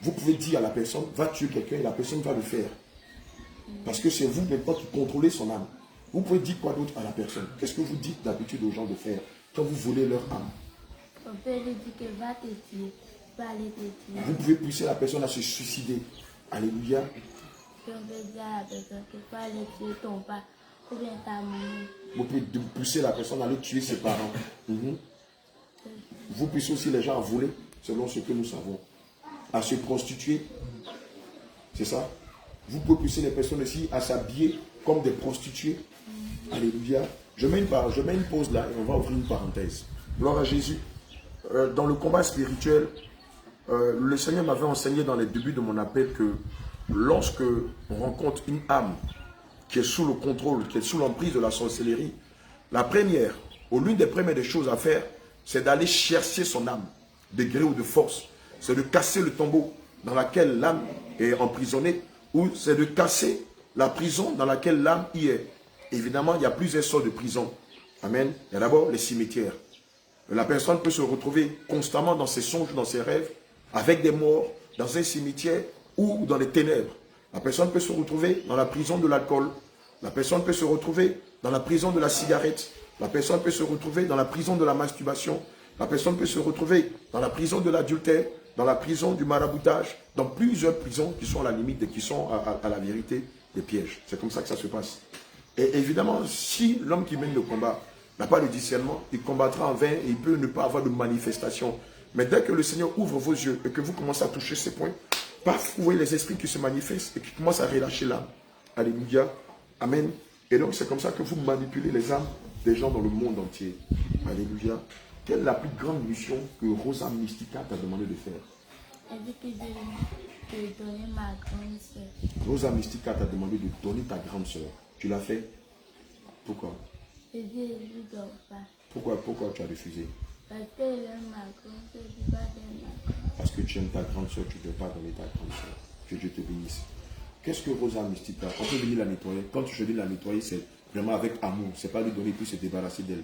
vous pouvez dire à la personne, va tuer quelqu'un et la personne va le faire. Parce que c'est vous maintenant qui contrôlez son âme. Vous pouvez dire quoi d'autre à la personne? Qu'est-ce que vous dites d'habitude aux gens de faire quand vous volez leur âme? On peut lui dire que va te tuer, va aller te tuer. Vous pouvez pousser la personne à se suicider. Alléluia. Puis on peut dire à la personne qu'il faut aller tuer ton père ou bien t'amener. Vous pouvez pousser la personne à aller tuer ses parents. Vous poussez aussi les gens à voler, selon ce que nous savons. À se prostituer. C'est ça? Vous pouvez pousser les personnes aussi à s'habiller comme des prostituées. Alléluia. Je mets une pause là et on va ouvrir une parenthèse. Gloire à Jésus. Dans le combat spirituel, le Seigneur m'avait enseigné dans les débuts de mon appel que lorsque on rencontre une âme qui est sous le contrôle, qui est sous l'emprise de la sorcellerie, la première, ou l'une des premières des choses à faire, c'est d'aller chercher son âme, de gré ou de force. C'est de casser le tombeau dans lequel l'âme est emprisonnée, ou c'est de casser la prison dans laquelle l'âme y est. Évidemment, il y a plusieurs sortes de prisons. Amen. Il y a d'abord les cimetières. La personne peut se retrouver constamment dans ses songes, dans ses rêves, avec des morts, dans un cimetière ou dans les ténèbres. La personne peut se retrouver dans la prison de l'alcool. La personne peut se retrouver dans la prison de la cigarette. La personne peut se retrouver dans la prison de la masturbation. La personne peut se retrouver dans la prison de l'adultère, dans la prison du maraboutage, dans plusieurs prisons qui sont à la limite et qui sont à la vérité des pièges. C'est comme ça que ça se passe. Et évidemment, si l'homme qui mène le combat n'a pas de discernement, il combattra en vain et il peut ne pas avoir de manifestation. Mais dès que le Seigneur ouvre vos yeux et que vous commencez à toucher ces points, paf, vous voyez les esprits qui se manifestent et qui commencent à relâcher l'âme. Alléluia. Amen. Et donc c'est comme ça que vous manipulez les âmes des gens dans le monde entier. Alléluia. Quelle est la plus grande mission que Rosa Mystica t'a demandé de faire? Elle dit que de donner ma grande soeur. Rosa Mystica t'a demandé de donner ta grande soeur. Tu l'as fait? Pourquoi? Elle dit que je ne dors pas. Pourquoi tu as refusé? Parce qu'elle aime ma grande soeur, je ne peux pas donner ma grande soeur. Parce que tu aimes ta grande soeur, tu ne dois pas donner ta grande soeur. Que Dieu te bénisse. Qu'est-ce que Rosa Mystica? On peut venir la nettoyer. Quand je dis la nettoyer, c'est vraiment avec amour. Ce n'est pas lui donner puis se débarrasser d'elle.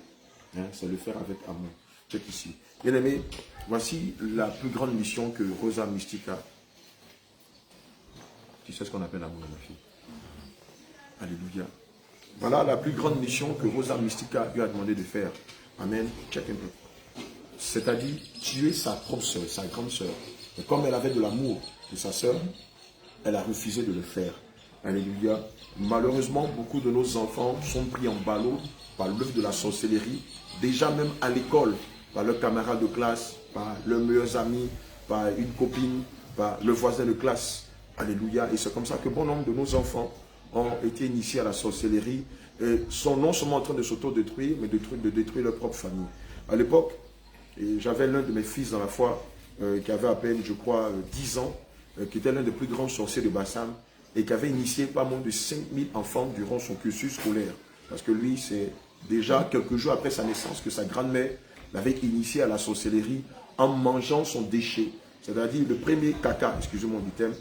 Hein? C'est le faire avec amour. Check ici. Bien aimé, voici la plus grande mission que Rosa Mystica. Tu sais ce qu'on appelle l'amour, ma fille? Alléluia. Voilà la plus grande mission que Rosa Mystica lui a demandé de faire. Amen. Check un peu. C'est-à-dire tuer sa propre soeur, sa grande soeur. Et comme elle avait de l'amour de sa soeur, elle a refusé de le faire. Alléluia. Malheureusement, beaucoup de nos enfants sont pris en ballot par l'œuvre de la sorcellerie, déjà même à l'école, par leurs camarades de classe, par leurs meilleurs amis, par une copine, par le voisin de classe. Alléluia. Et c'est comme ça que bon nombre de nos enfants ont été initiés à la sorcellerie et sont non seulement en train de s'auto-détruire, mais de détruire leur propre famille. À l'époque, j'avais l'un de mes fils dans la foi qui avait à peine, je crois, 10 ans, qui était l'un des plus grands sorciers de Bassam et qui avait initié pas moins de 5000 enfants durant son cursus scolaire. Parce que lui, c'est déjà quelques jours après sa naissance que sa grand-mère l'avait initié à la sorcellerie en mangeant son déchet. C'est-à-dire le premier caca, excusez-moi du terme,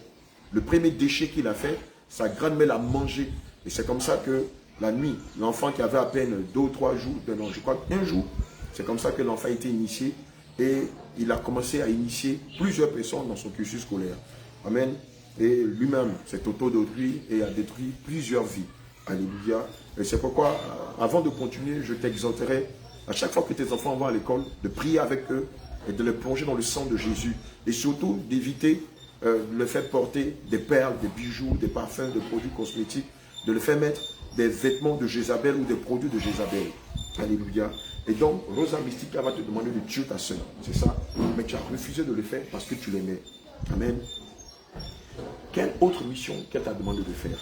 le premier déchet qu'il a fait, sa grand-mère l'a mangé. Et c'est comme ça que la nuit, l'enfant qui avait à peine 2 ou 3 jours, non, je crois un jour, c'est comme ça que l'enfant a été initié et il a commencé à initier plusieurs personnes dans son cursus scolaire. Amen. Et lui-même s'est auto-détruit et a détruit plusieurs vies. Alléluia. Et c'est pourquoi, avant de continuer, je t'exhorterai, à chaque fois que tes enfants vont à l'école, de prier avec eux et de les plonger dans le sang de Jésus. Et surtout d'éviter de le faire porter des perles, des bijoux, des parfums, des produits cosmétiques, de le faire mettre des vêtements de Jézabel ou des produits de Jézabel. Alléluia. Et donc, Rosa Mystica va te demander de tuer ta soeur. C'est ça. Mais tu as refusé de le faire parce que tu l'aimais. Amen. Quelle autre mission qu'elle t'a demandé de faire?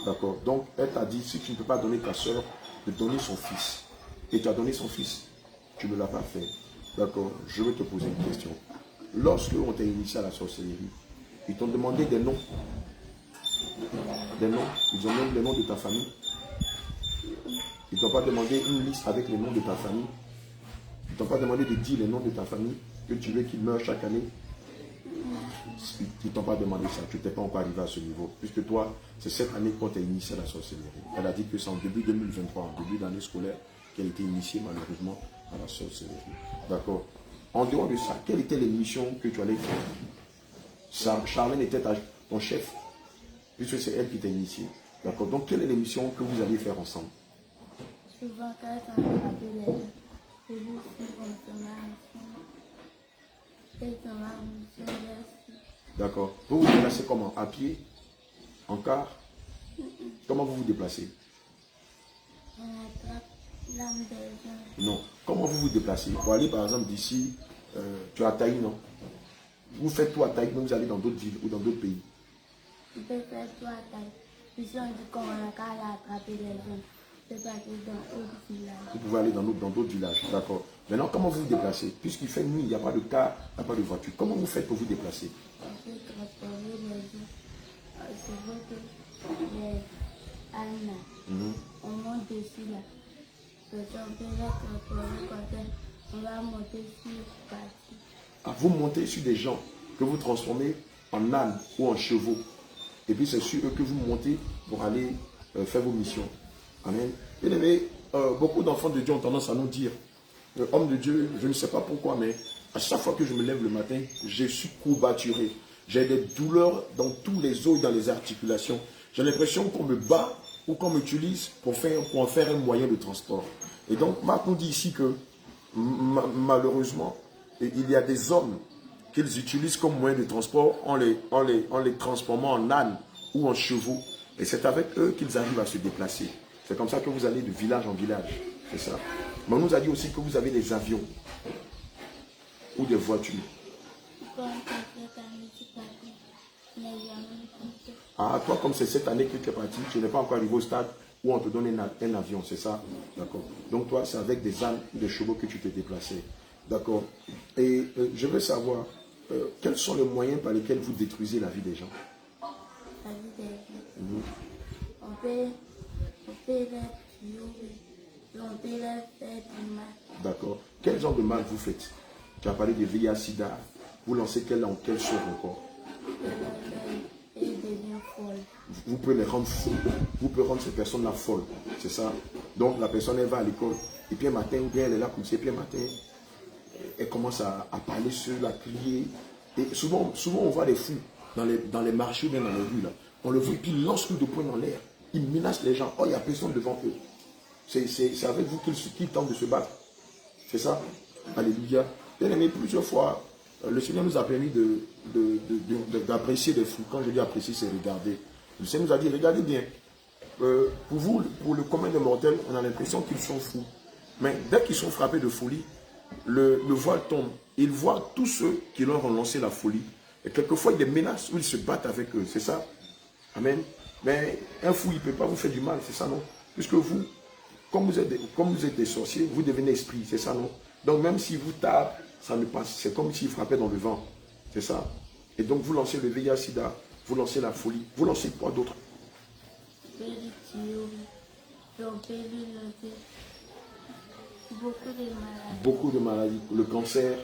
D'accord. Donc, elle t'a dit, si tu ne peux pas donner ta soeur, de donner son fils. Et tu as donné son fils. Tu ne l'as pas fait. D'accord. Je vais te poser une question. Lorsque on t'a initié à la sorcellerie, ils t'ont demandé des noms. Des noms. Ils ont même les noms de ta famille. Ils ne t'ont pas demandé une liste avec les noms de ta famille. Ils ne t'ont pas demandé de dire les noms de ta famille, que tu veux qu'ils meurent chaque année. Ils ne t'ont pas demandé ça. Tu n'étais pas encore arrivé à ce niveau. Puisque toi, c'est cette année qu'on t'a initié à la sorcellerie. Elle a dit que c'est en début 2023, en début d'année scolaire, qu'elle a été initiée malheureusement à la sorcellerie. D'accord. En dehors de ça, quelles étaient les missions que tu allais faire? Charlène était ton chef, puisque c'est elle qui t'a initié. D'accord. Donc, quelles sont les missions que vous alliez faire ensemble? Souvent, quand on appelle les gens, je vous suis comme ça. D'accord. Vous vous déplacez comment? À pied? En car? Comment vous vous déplacez? On attrape l'âme des gens. Non. Comment vous vous déplacez? Pour aller par exemple d'ici, tu es à Taï, non? Vous faites tout à Taï, mais vous allez dans d'autres villes ou dans d'autres pays. On peut faire tout à taille. Puis si on dit qu'on a qu'à aller attraper les gens, c'est partir dans d'autres villages. Vous pouvez aller dans d'autres villages. D'accord. Maintenant, comment vous vous déplacez? Puisqu'il fait nuit, il n'y a pas de car, il n'y a pas de voiture. Comment vous faites pour vous déplacer? On peut transporter les gens. C'est vrai que les ânes, on monte dessus là. Parce qu'on peut les transporter comme ça. On va monter sur le parti. Ah, vous montez sur des gens que vous transformez en ânes ou en chevaux. Et puis c'est sur eux que vous montez pour aller faire vos missions. Amen. Bien aimé, beaucoup d'enfants de Dieu ont tendance à nous dire, homme de Dieu, je ne sais pas pourquoi, mais à chaque fois que je me lève le matin, je suis courbaturé. J'ai des douleurs dans tous les os et dans les articulations. J'ai l'impression qu'on me bat ou qu'on m'utilise pour en faire un moyen de transport. Et donc, Marc nous dit ici que malheureusement, il y a des hommes qu'ils utilisent comme moyen de transport en les transformant en ânes ou en chevaux. Et c'est avec eux qu'ils arrivent à se déplacer. C'est comme ça que vous allez de village en village. C'est ça. Mais on nous a dit aussi que vous avez des avions ou des voitures. Ah, toi, comme c'est cette année que tu es parti, tu n'es pas encore arrivé au stade où on te donne un avion, c'est ça? D'accord. Donc toi, c'est avec des ânes ou des chevaux que tu t'es déplacé. D'accord. Et je veux savoir, quels sont les moyens par lesquels vous détruisez la vie des gens? La vie des gens. On peut les tuer, on peut les faire du mal. D'accord. Quel genre de mal vous faites? Tu as parlé de VIH-Sida. Vous lancez quelle sorte encore? Et ils deviennent folles. Vous pouvez les rendre fous. Vous pouvez rendre ces personnes-là folles. C'est ça. Donc la personne, elle va à l'école. Et puis un matin, ou bien elle est là comme ça. Et puis un matin, elle commence à parler seule, à crier. Et souvent, on voit des fous dans les marchés ou bien dans les rues. Là. On le voit, et puis il lance coup de poing dans l'air. Il menace les gens. Oh, il n'y a personne devant eux. C'est avec vous qu'ils tentent de se battre. C'est ça. Alléluia. Bien aimé, plusieurs fois, le Seigneur nous a permis d'apprécier des fous. Quand je dis apprécier, c'est regarder. Le Seigneur nous a dit, regardez bien. Pour vous, pour le commun des mortels, on a l'impression qu'ils sont fous. Mais dès qu'ils sont frappés de folie, le voile tombe. Ils voient tous ceux qui leur ont lancé la folie. Et quelquefois, il les menace ou ils se battent avec eux. C'est ça. Amen. Mais un fou, il ne peut pas vous faire du mal. C'est ça, non? Puisque vous, comme vous êtes des sorciers, vous devenez esprit. C'est ça, non? Donc même si vous tapez, ça ne passe. C'est comme s'il frappait dans le vent. C'est ça. Et donc vous lancez le VIH-Sida, vous lancez la folie. Vous lancez quoi d'autre? Beaucoup de maladies. Le cancer,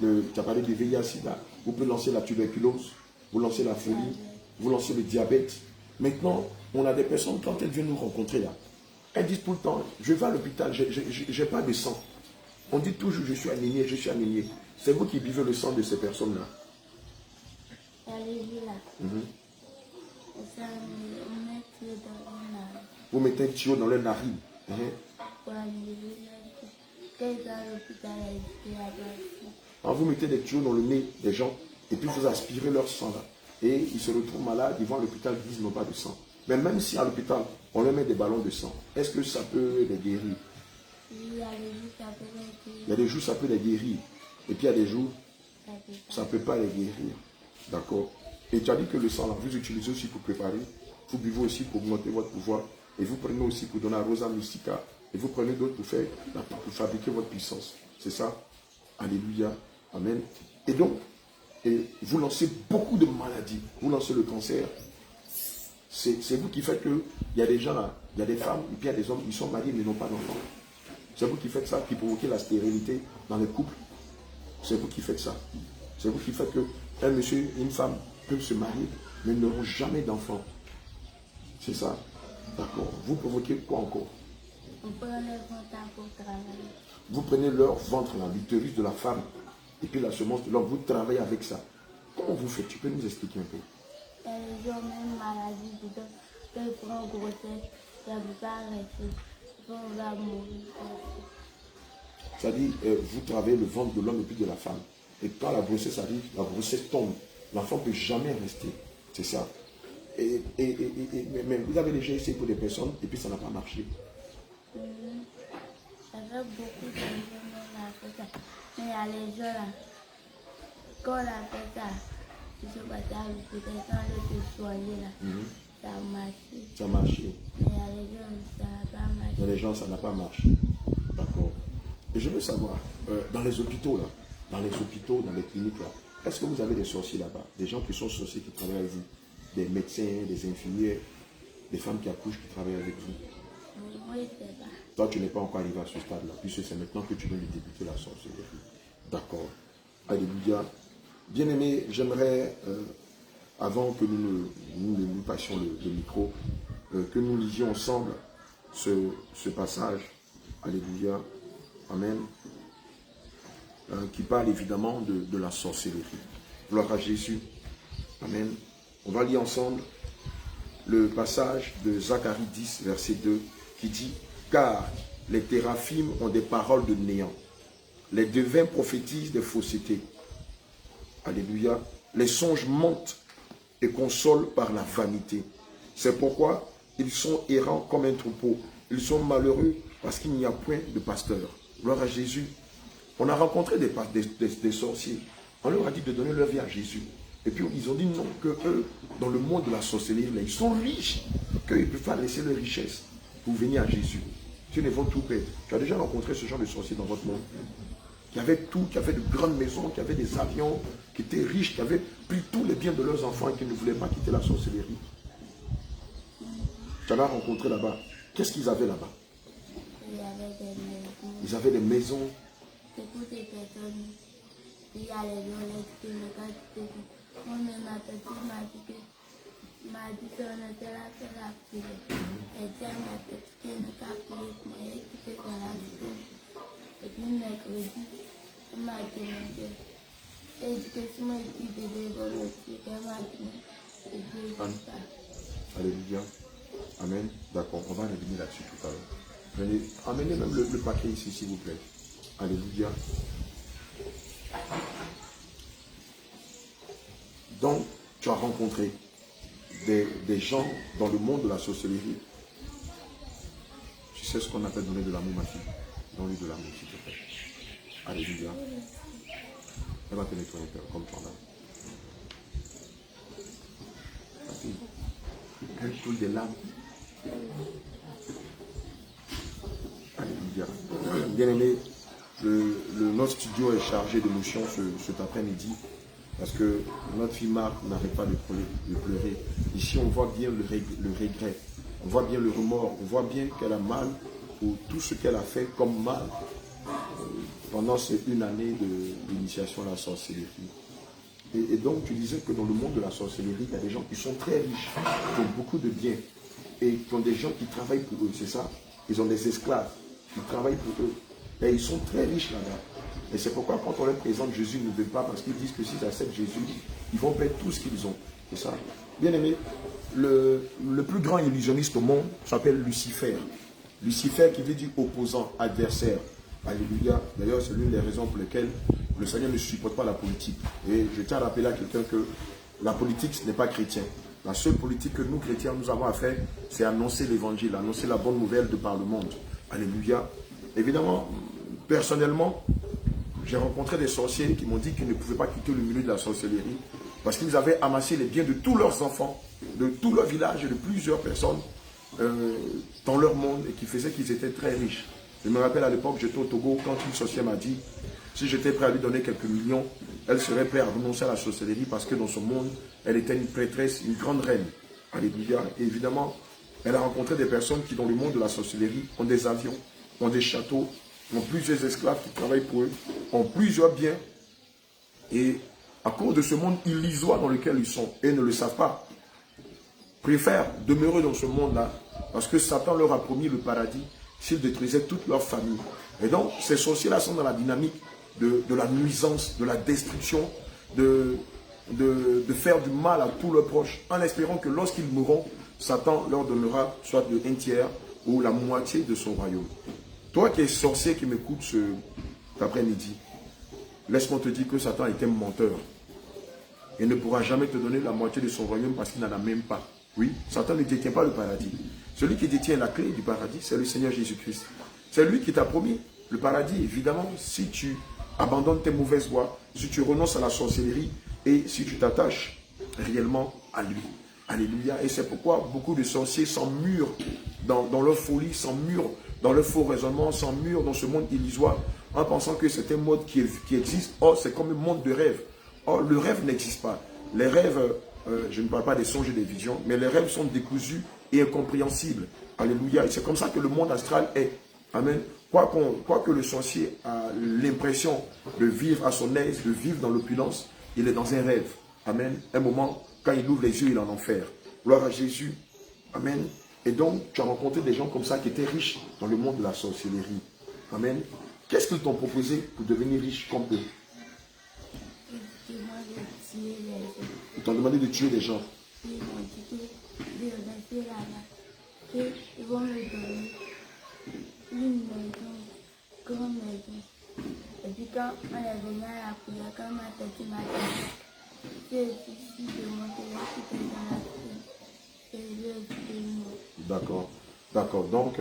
tu as parlé du VIH-Sida. Vous pouvez lancer la tuberculose, vous lancez la folie, vous lancez le diabète. Maintenant, on a des personnes, quand elles viennent nous rencontrer là, elles disent tout le temps, je vais à l'hôpital, je n'ai pas de sang. On dit toujours, je suis anémié, je suis anémié. C'est vous qui buvez le sang de ces personnes-là. Vous mettez un tuyau dans leur narine. Vous mettez des tuyaux dans le nez des gens et puis vous aspirez leur sang là. Et ils se retrouvent malades, ils vont à l'hôpital, ils disent qu'ils n'ont pas de sang. Mais même si à l'hôpital, on leur met des ballons de sang, est-ce que ça peut les guérir? Il y a des jours, ça peut les guérir. Il y a des jours, ça peut les guérir. Et puis il y a des jours, ça ne peut pas les guérir. D'accord. Et tu as dit que le sang là, vous utilisez aussi pour préparer. Vous buvez aussi pour augmenter votre pouvoir. Et vous prenez aussi pour donner à Rosa Mystica. Et vous prenez d'autres pour fabriquer votre puissance. C'est ça? Alléluia. Amen. Et donc, vous lancez beaucoup de maladies. Vous lancez le cancer. C'est vous qui faites que il y a des gens là, il y a des femmes, et puis il y a des hommes qui sont mariés mais n'ont pas d'enfants. C'est vous qui faites ça, qui provoquez la stérilité dans les couples. C'est vous qui faites ça. C'est vous qui faites que un monsieur et une femme peuvent se marier, mais n'auront jamais d'enfants. C'est ça. D'accord. Vous provoquez quoi encore? On prend leur ventre pour travailler. Vous prenez leur ventre, l'utérus de la femme, et puis la semence de l'homme, vous travaillez avec ça. Comment vous faites? Tu peux nous expliquer un peu? Les gens ont même maladie dedans. Ils font grossesse, ça ne peut pas arrêter. On va mourir. C'est-à-dire, vous travaillez le ventre de l'homme et puis de la femme. Et quand la grossesse arrive, la grossesse tombe. L'enfant ne peut jamais rester. C'est ça. Mais vous avez déjà essayé pour des personnes et puis ça n'a pas marché. Ça fait beaucoup de gens qui ont fait ça. Mais il y a les gens là, quand on a fait ça, ils sont partis à l'hôpital, quand on était soignés là, ça a marché. Ça a marché. Mais il y a les gens, ça n'a pas marché. Mais les gens, ça n'a pas marché. D'accord. Et je veux savoir, dans les hôpitaux là, dans les cliniques là, est-ce que vous avez des sorciers là-bas? Des gens qui sont sorciers qui travaillent avec vous? Des médecins, des infirmières, des femmes qui accouchent qui travaillent avec vous? Oui, c'est pas. Toi, tu n'es pas encore arrivé à ce stade-là, puisque c'est maintenant que tu viens de débuter la sorcellerie. D'accord. Alléluia. Bien-aimé, j'aimerais, avant que nous passions le micro, que nous lisions ensemble ce passage. Alléluia. Amen. Qui parle évidemment de la sorcellerie. Gloire à Jésus. Amen. On va lire ensemble le passage de Zacharie 10, verset 2, qui dit « Car les téraphimes ont des paroles de néant, les devins prophétisent des faussetés. » Alléluia. Les songes mentent et consolent par la vanité. C'est pourquoi ils sont errants comme un troupeau. Ils sont malheureux parce qu'il n'y a point de pasteur. Gloire à Jésus. On a rencontré des sorciers. On leur a dit de donner leur vie à Jésus. Et puis ils ont dit non, que eux, dans le monde de la sorcellerie, là, ils sont riches, qu'ils ne peuvent pas laisser leur richesse pour venir à Jésus. Ils ne vont tout perdre. Tu as déjà rencontré ce genre de sorciers dans votre monde? Qui avaient tout, qui avaient de grandes maisons, qui avaient des avions, qui étaient riches, qui avaient pris tous les biens de leurs enfants et qui ne voulaient pas quitter la sorcellerie. Tu en as rencontré là-bas. Qu'est-ce qu'ils avaient là-bas? Ils avaient des maisons. C'est pour des personnes. Il y a les gens qui ne pas quitter. Moi-même, ma petite m'a dit qu'on était là sur la prière. Et tiens, ma petite qui ne pas prier pour moi, elle quittait dans la prière. Et puis, mercredi, elle m'a demandé. Elle dit que si moi, je dis de l'évolution, elle m'a dit. Et Dieu dit ça. Alléluia. Amen. D'accord, on va revenir là-dessus tout à l'heure. Venez, amenez même le paquet ici, s'il vous plaît. Alléluia. Donc, tu as rencontré des gens dans le monde de la sorcellerie. Tu sais ce qu'on appelle donner de l'amour, ma fille. Donne-lui de l'amour, s'il te plaît. Alléluia. Elle va te nettoyer comme tu en as. Ma fille, elle coule des larmes. Alléluia. Bien-aimé, notre studio est chargé d'émotions cet après-midi parce que notre fille Marc n'arrête pas de pleurer. Ici, on voit bien le regret, on voit bien le remords, on voit bien qu'elle a mal pour tout ce qu'elle a fait comme mal pendant ces une année d'initiation à la sorcellerie. Et donc, tu disais que dans le monde de la sorcellerie, il y a des gens qui sont très riches, qui ont beaucoup de biens et qui ont des gens qui travaillent pour eux, c'est ça? Ils ont des esclaves qui travaillent pour eux. Et ils sont très riches là-bas. Et c'est pourquoi quand on leur présente Jésus, ils ne veulent pas parce qu'ils disent que s'ils acceptent Jésus, ils vont perdre tout ce qu'ils ont. C'est ça. Bien aimé, le plus grand illusionniste au monde s'appelle Lucifer. Lucifer qui veut dire opposant, adversaire. Alléluia. D'ailleurs, c'est l'une des raisons pour lesquelles le Seigneur ne supporte pas la politique. Et je tiens à rappeler à quelqu'un que la politique, ce n'est pas chrétien. La seule politique que nous, chrétiens, nous avons à faire, c'est annoncer l'évangile, annoncer la bonne nouvelle de par le monde. Alléluia. Évidemment, personnellement, j'ai rencontré des sorciers qui m'ont dit qu'ils ne pouvaient pas quitter le milieu de la sorcellerie parce qu'ils avaient amassé les biens de tous leurs enfants, de tout leur village et de plusieurs personnes dans leur monde et qui faisaient qu'ils étaient très riches. Je me rappelle à l'époque, j'étais au Togo, quand une sorcière m'a dit si j'étais prêt à lui donner quelques millions, elle serait prête à renoncer à la sorcellerie parce que dans son monde, elle était une prêtresse, une grande reine. Alléluia. Et évidemment, elle a rencontré des personnes qui, dans le monde de la sorcellerie, ont des avions, ont des châteaux, ont plusieurs esclaves qui travaillent pour eux, ont plusieurs biens. Et à cause de ce monde illusoire dans lequel ils sont, et ne le savent pas, préfèrent demeurer dans ce monde-là parce que Satan leur a promis le paradis s'ils détruisaient toute leur famille. Et donc, ces sorciers-là sont dans la dynamique de la nuisance, de la destruction, de faire du mal à tous leurs proches, en espérant que lorsqu'ils mourront, Satan leur donnera soit un tiers ou la moitié de son royaume. Toi qui es sorcier qui m'écoutes cet après-midi, laisse-moi te dire que Satan est un menteur. Il ne pourra jamais te donner la moitié de son royaume parce qu'il n'en a même pas. Oui, Satan ne détient pas le paradis. Celui qui détient la clé du paradis, c'est le Seigneur Jésus-Christ. C'est lui qui t'a promis le paradis, évidemment, si tu abandonnes tes mauvaises voies, si tu renonces à la sorcellerie et si tu t'attaches réellement à lui. Alléluia. Et c'est pourquoi beaucoup de sorciers s'emmurent dans leur folie, s'emmurent dans leur faux raisonnement, s'emmurent dans ce monde illusoire en pensant que c'est un monde qui existe. Or, c'est comme un monde de rêve. Or, le rêve n'existe pas. Les rêves, je ne parle pas des songes et des visions, mais les rêves sont décousus et incompréhensibles. Alléluia. Et c'est comme ça que le monde astral est. Amen. Quoique le sorcier a l'impression de vivre à son aise, de vivre dans l'opulence, il est dans un rêve. Amen. Un moment, quand il ouvre les yeux, il est en enfer. Gloire à Jésus. Amen. Et donc, tu as rencontré des gens comme ça qui étaient riches dans le monde de la sorcellerie. Amen. Qu'est-ce qu'ils t'ont proposé pour devenir riche comme eux? Ils t'ont demandé de tuer des gens. Ils m'ont dit de rester là-bas. Et ils vont me donner une maison, grande maison. Et puis quand on est venu à la prière, quand ma tête m'a dit, j'ai décidé de monter là, qui était dans la prière. Et je lui ai dit de non. D'accord. D'accord. Donc,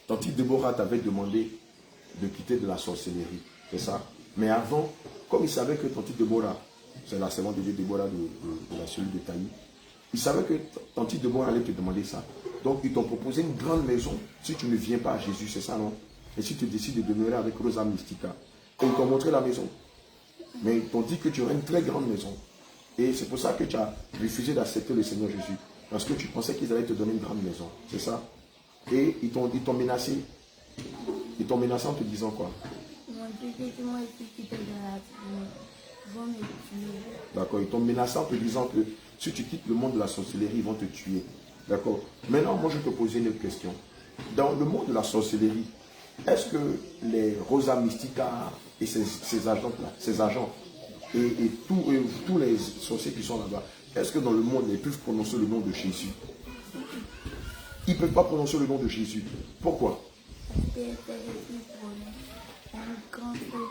tante Déborah t'avait demandé de quitter de la sorcellerie. C'est ça? Mais avant, comme il savait que tante Déborah, c'est la servante de Dieu Déborah de la cellule de Taï, il savait que tante Déborah allait te demander ça. Donc, ils t'ont proposé une grande maison si tu ne viens pas à Jésus, c'est ça, non? Et si tu décides de demeurer avec Rosa Mystica. Et ils t'ont montré la maison. Mais ils t'ont dit que tu aurais une très grande maison. Et c'est pour ça que tu as refusé d'accepter le Seigneur Jésus. Parce que tu pensais qu'ils allaient te donner une grande maison. C'est ça? Et ils t'ont menacé. Ils t'ont menacé en te disant quoi? Ils m'ont dit que moi, je suis dans la prière. Ils vont me tuer. D'accord. Ils t'ont menacé en te disant que si tu quittes le monde de la sorcellerie, ils vont te tuer. D'accord. Maintenant, moi, je te poser une autre question. Dans le monde de la sorcellerie, est-ce que les Rosa Mystica et ces agents et tous les sorciers qui sont là-bas, est-ce que dans le monde, ils peuvent prononcer le nom de Jésus? Ils ne peuvent pas prononcer le nom de Jésus. Pourquoi? Parce que c'est Jésus pour nous. Un grand feu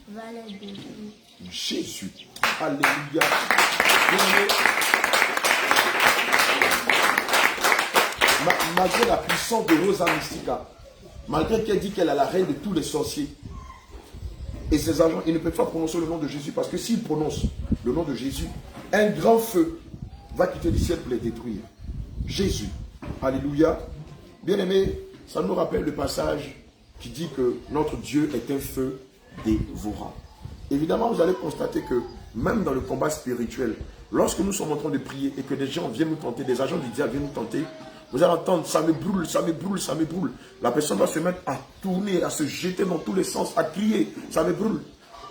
qui va les détruire. Jésus. Alléluia. Malgré la puissance de Rosa Mystica, malgré qu'elle dit qu'elle est la reine de tous les sorciers, et ses agents, ils ne peuvent pas prononcer le nom de Jésus, parce que s'ils prononcent le nom de Jésus, un grand feu va quitter du ciel pour les détruire. Jésus. Alléluia. Bien-aimé, ça nous rappelle le passage qui dit que notre Dieu est un feu dévorant. Évidemment, vous allez constater que même dans le combat spirituel, lorsque nous sommes en train de prier et que des gens viennent nous tenter, des agents du diable viennent nous tenter, vous allez entendre, ça me brûle, ça me brûle, ça me brûle. La personne va se mettre à tourner, à se jeter dans tous les sens, à crier, ça me brûle.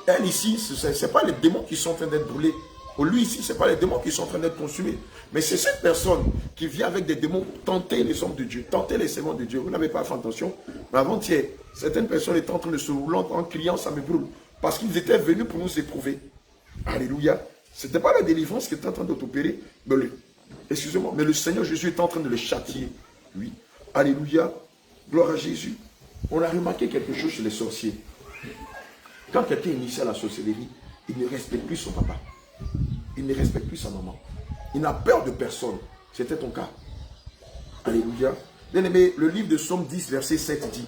Elle ici, ce n'est pas les démons qui sont en train d'être brûlés. Ou lui ici, ce n'est pas les démons qui sont en train d'être consumés. Mais c'est cette personne qui vient avec des démons tenter les hommes de Dieu, tenter les servants de Dieu. Vous n'avez pas fait attention. Mais avant-hier, certaines personnes étaient en train de se rouler en criant, ça me brûle. Parce qu'ils étaient venus pour nous éprouver. Alléluia. Ce n'était pas la délivrance qui était en train d'opérer. Excusez-moi, mais le Seigneur Jésus est en train de les châtier. Oui. Alléluia. Gloire à Jésus. On a remarqué quelque chose chez les sorciers. Quand quelqu'un est initié à la sorcellerie, il ne respecte plus son papa. Il ne respecte plus sa maman. Il n'a peur de personne. C'était ton cas. Alléluia. Bien aimé, le livre de Somme 10, verset 7 dit: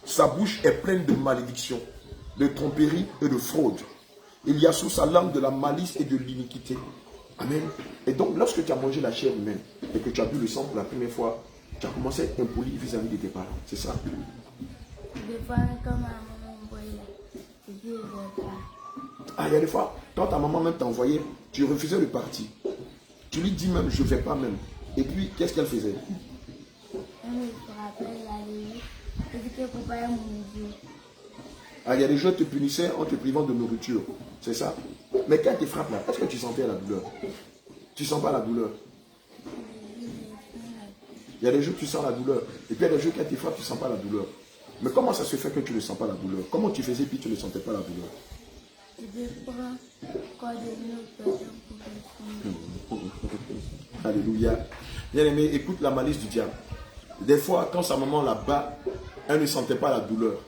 sa bouche est pleine de malédictions, de tromperies et de fraude. Il y a sous sa langue de la malice et de l'iniquité. Amen. Et donc, lorsque tu as mangé la chair humaine et que tu as bu le sang pour la première fois, tu as commencé à être impoli vis-à-vis de tes parents. C'est ça? Des fois, quand ma maman m'envoyait, je disais pas. Ah, il y a des fois, quand ta maman même t'a envoyé, tu refusais de partir. Tu lui dis même, je ne vais pas même. Et puis, qu'est-ce qu'elle faisait? Elle me rappelle la nuit. Elle dit que papa est mon Dieu. Ah, il y a des gens qui te punissaient en te privant de nourriture. C'est ça? Mais quand elle te frappe là, est-ce que tu sentais la douleur? Tu ne sens pas la douleur? Il y a des jours où tu sens la douleur. Et puis il y a des jours quand elle te frappe, tu ne sens pas la douleur. Mais comment ça se fait que tu ne sens pas la douleur? Comment tu faisais puis tu ne sentais pas la douleur? Je prends quoi de notre personne pour répondre. Alléluia. Bien aimé, écoute la malice du diable. Des fois, quand sa maman la bat, elle ne sentait pas la douleur.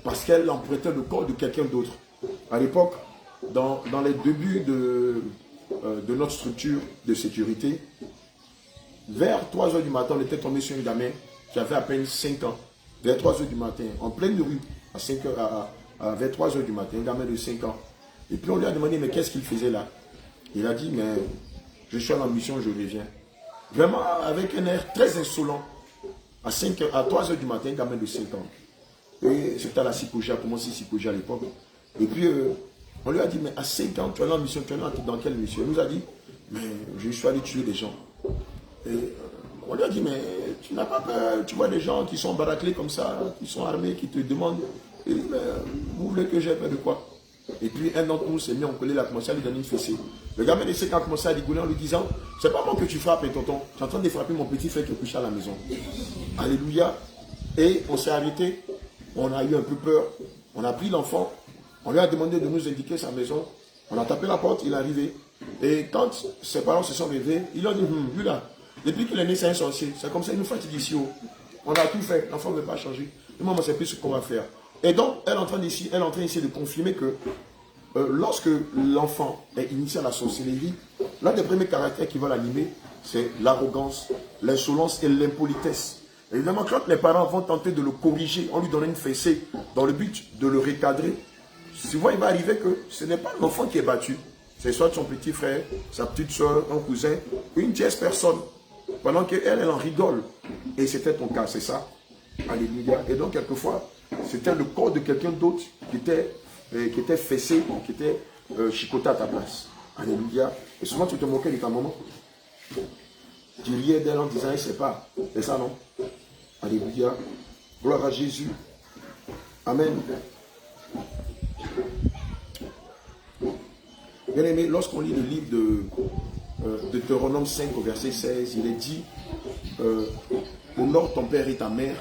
Parce qu'elle empruntait le corps de quelqu'un d'autre. À l'époque, dans les débuts de notre structure de sécurité, vers 3 heures du matin, on était tombé sur un gamin qui avait à peine 5 ans. Vers 3 heures du matin, en pleine rue, à 5 heures, vers 3 heures du matin, un gamin de 5 ans. Et puis on lui a demandé, mais qu'est-ce qu'il faisait là? Il a dit, mais je suis en mission, je reviens. Vraiment avec un air très insolent. À 3 heures du matin, un gamin de 5 ans. Et c'était à la Sikoja, comment c'est Sikoja à l'époque. Et puis on lui a dit, mais à 5 ans, tu es en mission, tu es dans quelle mission? Il nous a dit, mais je suis allé tuer des gens. Et on lui a dit, mais tu n'as pas peur, tu vois des gens qui sont baraclés comme ça, qui sont armés, qui te demandent. Il dit, mais vous voulez que j'ai peur de quoi? Et puis un d'entre nous s'est mis en colère, il a commencé à lui donner une fessée. Le gamin de 5 ans a commencé à rigoler en lui disant, c'est pas moi que tu frappes, tonton, tu es en train de frapper mon petit frère qui est couché à la maison. Alléluia. Et on s'est arrêté, on a eu un peu peur, on a pris l'enfant, on lui a demandé de nous indiquer sa maison, on a tapé la porte, il est arrivé. Et quand ses parents se sont réveillés, ils ont dit, lui là, depuis qu'il est né, c'est un sorcier. C'est comme ça, il nous fatigue ici. On a tout fait, l'enfant ne veut pas changer. Et moi, on ne sait plus ce qu'on va faire. Et donc, elle est en train ici de confirmer que lorsque l'enfant est initié à la sorcellerie, l'un des premiers caractères qui va l'animer, c'est l'arrogance, l'insolence et l'impolitesse. Évidemment, quand les parents vont tenter de le corriger, on lui donne une fessée dans le but de le recadrer, souvent il va arriver que ce n'est pas l'enfant qui est battu. C'est soit son petit frère, sa petite soeur, un cousin, une tierce personne. Pendant qu'elle en rigole. Et c'était ton cas, c'est ça. Alléluia. Et donc, quelquefois, c'était le corps de quelqu'un d'autre qui était fessé, qui était chicoté à ta place. Alléluia. Et souvent, tu te moquais de ta maman. Tu riais d'elle en disant, elle ne sait pas. C'est ça, non? Alléluia. Gloire à Jésus. Amen. Bien aimé, lorsqu'on lit le livre de Deutéronome 5 au verset 16, il est dit, honore ton père et ta mère,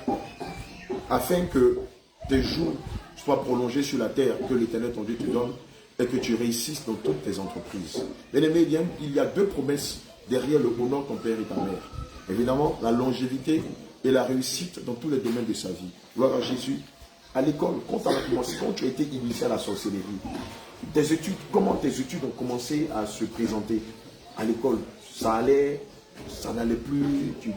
afin que tes jours soient prolongés sur la terre que l'Éternel ton Dieu te donne, et que tu réussisses dans toutes tes entreprises. Bien aimé, il y a 2 promesses derrière le honore ton père et ta mère. Évidemment, la longévité et la réussite dans tous les domaines de sa vie. Gloire à Jésus. À l'école, quand tu as été initié à la sorcellerie, tes études, comment tes études ont commencé à se présenter à l'école? Ça allait, ça n'allait plus, tu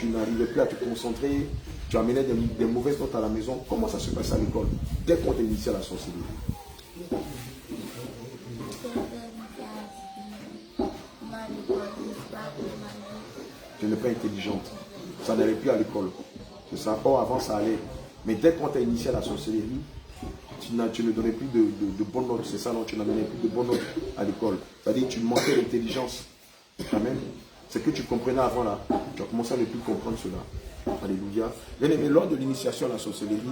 n'arrivais plus à te concentrer, tu amenais des mauvaises notes à la maison. Comment ça se passe à l'école dès qu'on t'a initié à la sorcellerie? Tu n'es pas intelligente. Ça n'allait plus à l'école. C'est ça. Oh, avant ça allait. Mais dès qu'on t'a initié à la sorcellerie, tu ne donnais plus de bonnes notes. C'est ça, non? Tu n'amenais plus de bonnes notes à l'école. C'est-à-dire que tu manquais d'intelligence. Amen. C'est que tu comprenais avant là. Tu as commencé à ne plus comprendre cela. Alléluia. Bien aimé, lors de l'initiation à la sorcellerie,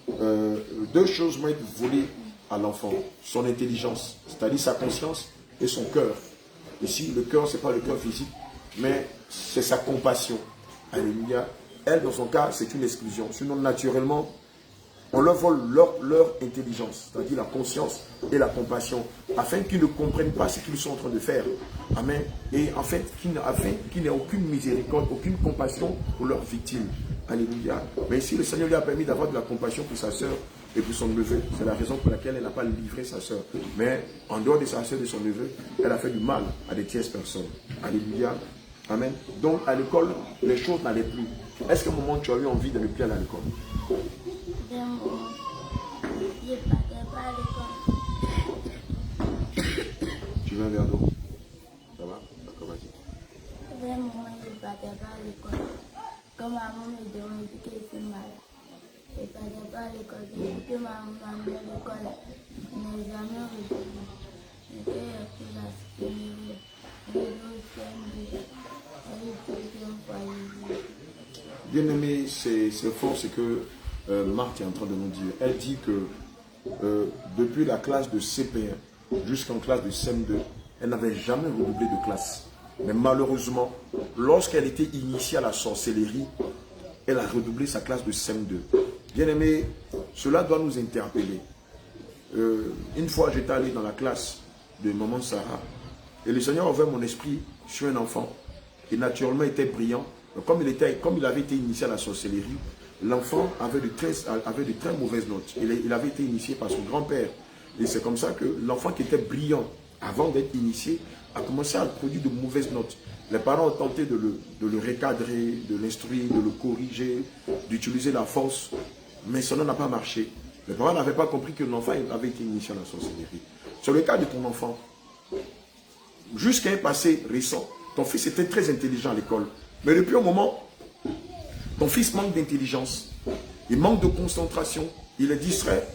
2 choses vont être volées à l'enfant. Son intelligence, c'est-à-dire sa conscience et son cœur. Ici, le cœur, ce n'est pas le cœur physique, mais c'est sa compassion. Alléluia. Elle, dans son cas, c'est une exclusion. Sinon, naturellement, on leur vole leur intelligence, c'est-à-dire la conscience et la compassion, afin qu'ils ne comprennent pas ce qu'ils sont en train de faire. Amen. Et en fait, afin qu'ils n'aient aucune miséricorde, aucune compassion pour leurs victimes. Alléluia. Mais ici, le Seigneur lui a permis d'avoir de la compassion pour sa sœur et pour son neveu. C'est la raison pour laquelle elle n'a pas livré sa sœur. Mais en dehors de sa sœur et de son neveu, elle a fait du mal à des tierces personnes. Alléluia. Amen. Donc, à l'école, les choses n'allaient plus. Est-ce qu'à un moment, tu as eu envie de ne plus aller à l'école? Tu veux un verre d'eau? Ça va? D'accord, vas-y. Vraiment, je ne partais pas à l'école. Quand maman me demandait que j'étais malade, je ne partais pas à l'école. Depuis que maman m'a mis à l'école, je n'ai jamais retourné. J'étais pour la sécurité. Bien aimé, c'est fort ce que Marthe est en train de nous dire. Elle dit que depuis la classe de CP1 jusqu'en classe de CM2, elle n'avait jamais redoublé de classe. Mais malheureusement, lorsqu'elle était initiée à la sorcellerie, elle a redoublé sa classe de CM2. Bien aimé, cela doit nous interpeller. Une fois, j'étais allé dans la classe de maman Sarah, et le Seigneur a ouvert mon esprit sur un enfant qui naturellement était brillant. Comme il avait été initié à la sorcellerie, l'enfant avait de très mauvaises notes. Il avait été initié par son grand-père. Et c'est comme ça que l'enfant qui était brillant avant d'être initié a commencé à produire de mauvaises notes. Les parents ont tenté de le recadrer, de l'instruire, de le corriger, d'utiliser la force, mais cela n'a pas marché. Les parents n'avaient pas compris que l'enfant avait été initié à la sorcellerie. Sur le cas de ton enfant, jusqu'à un passé récent, ton fils était très intelligent à l'école. Mais depuis un moment, ton fils manque d'intelligence, il manque de concentration, il est distrait.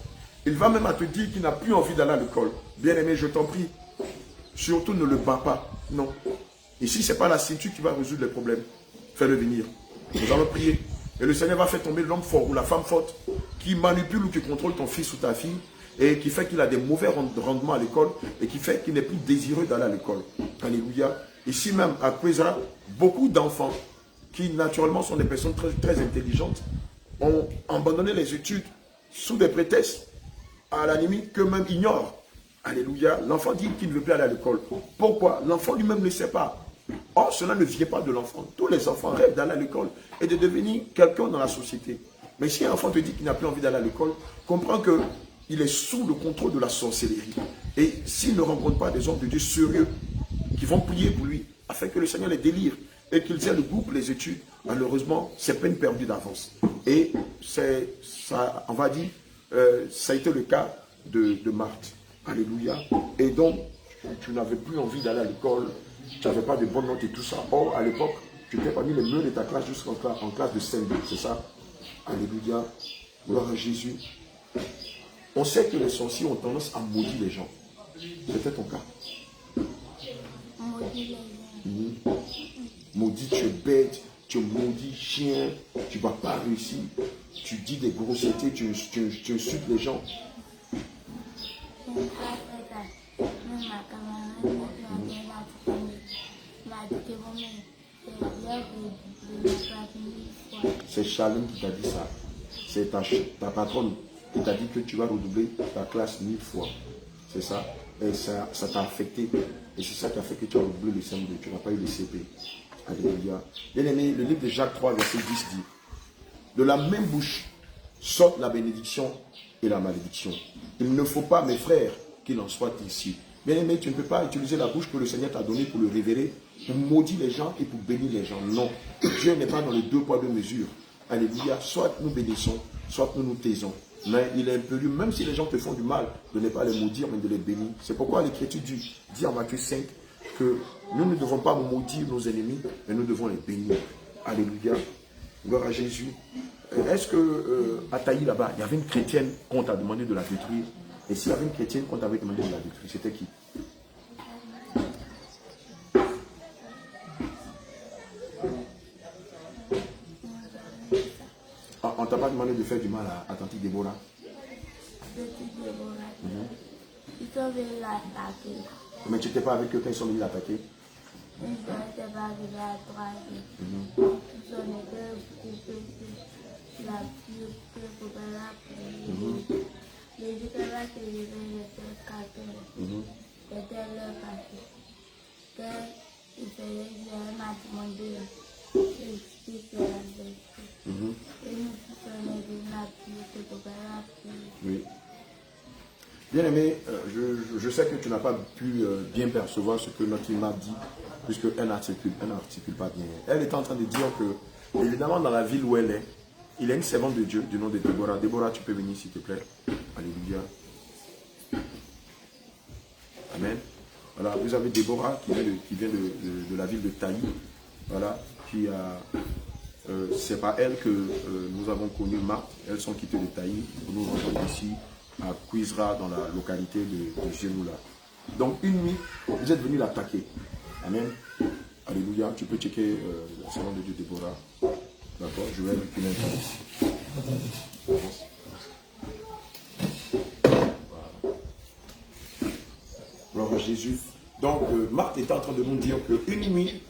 Il va même à te dire qu'il n'a plus envie d'aller à l'école. Bien-aimé, je t'en prie, surtout ne le bats pas. Non. Ici, ce n'est pas la ceinture qui va résoudre les problèmes. Fais-le venir. Nous allons prier. Et le Seigneur va faire tomber l'homme fort ou la femme forte qui manipule ou qui contrôle ton fils ou ta fille et qui fait qu'il a des mauvais rendements à l'école et qui fait qu'il n'est plus désireux d'aller à l'école. Alléluia. Ici même, à Kwezra, beaucoup d'enfants qui naturellement sont des personnes très, très intelligentes ont abandonné les études sous des prétextes à la limite qu'eux-mêmes ignorent. Alléluia. L'enfant dit qu'il ne veut plus aller à l'école. Pourquoi? L'enfant lui-même ne sait pas. Or, cela ne vient pas de l'enfant. Tous les enfants rêvent d'aller à l'école et de devenir quelqu'un dans la société. Mais si un enfant te dit qu'il n'a plus envie d'aller à l'école, comprends qu'il est sous le contrôle de la sorcellerie. Et s'il ne rencontre pas des hommes de Dieu sérieux qui vont prier pour lui, afin que le Seigneur les délivre et qu'ils aient le goût pour les études, malheureusement, c'est peine perdue d'avance. Et ça, on va dire, ça a été le cas de Marthe. Alléluia. Et donc, tu n'avais plus envie d'aller à l'école, tu n'avais pas de bonnes notes et tout ça. Or, à l'époque, tu étais parmi les meilleurs de ta classe jusqu'en classe de CM2, c'est ça? Alléluia. Gloire à Jésus. On sait que les sorciers ont tendance à maudire les gens. C'était ton cas. Maudit les gens. Maudit, tu es bête, tu es maudit, chien, tu ne vas pas réussir. Tu dis des grossièretés, tu insultes les gens. C'est Charline qui t'a dit ça. C'est ta patronne qui t'a dit que tu vas redoubler ta classe 1000 fois. C'est ça. Et ça t'a affecté. Et c'est ça qui a fait que tu as redoublé le CM2. Tu n'as pas eu le CP. Alléluia. Bien aimé, le livre de Jacques 3, verset 10 dit: de la même bouche sortent la bénédiction et la malédiction. Il ne faut pas, mes frères, qu'il en soit ici. Bien aimé, tu ne peux pas utiliser la bouche que le Seigneur t'a donnée pour le révéler, pour maudire les gens et pour bénir les gens. Non. Dieu n'est pas dans les deux poids, deux mesures. Alléluia. Soit nous bénissons, soit nous nous taisons. Mais il est impérieux, même si les gens te font du mal, de ne pas les maudire, mais de les bénir. C'est pourquoi l'Écriture dit en Matthieu 5 que nous ne devons pas maudire nos ennemis, mais nous devons les bénir. Alléluia. Gloire à Jésus. Est-ce que à Taï là-bas, il y avait une chrétienne qu'on t'a demandé de la détruire? Et s'il y avait une chrétienne qu'on t'avait demandé de la détruire, c'était qui? On ne t'a pas demandé de faire du mal à tante Déborah? Ils sont venus l'attaquer. Mais tu n'étais pas avec eux quand ils sont venus l'attaquer? Ils n'étaient pas arrivés à 3 heures. Ils sont coupés la pluie, pour la pluie. Les différents qui étaient cassés. C'était leur passé. Quand ils faisaient bien, m'a demandé d'expliquer la vérité. Et nous sommes venus la pluie, pour la pluie. Oui. Bien aimé, je sais que tu n'as pas pu bien percevoir ce que notre imam dit, puisqu'elle n'articule pas bien. Elle est en train de dire que, évidemment, dans la ville où elle est, il y a une servante de Dieu du nom de Déborah. Déborah, tu peux venir s'il te plaît. Alléluia. Amen. Voilà, vous avez Déborah qui vient de la ville de Taï. Voilà, qui a... c'est pas elle que nous avons connu Marthe. Elles sont quittées de Taï. Nous nous retrouvons ici à Kwezra, dans la localité de Genoula. Donc une nuit, vous êtes venu l'attaquer. Amen. Alléluia. Tu peux checker le salon de Dieu Déborah. D'accord, je vais reculer un peu ici. Gloire à Jésus. Donc Marthe était en train de nous dire qu'une nuit,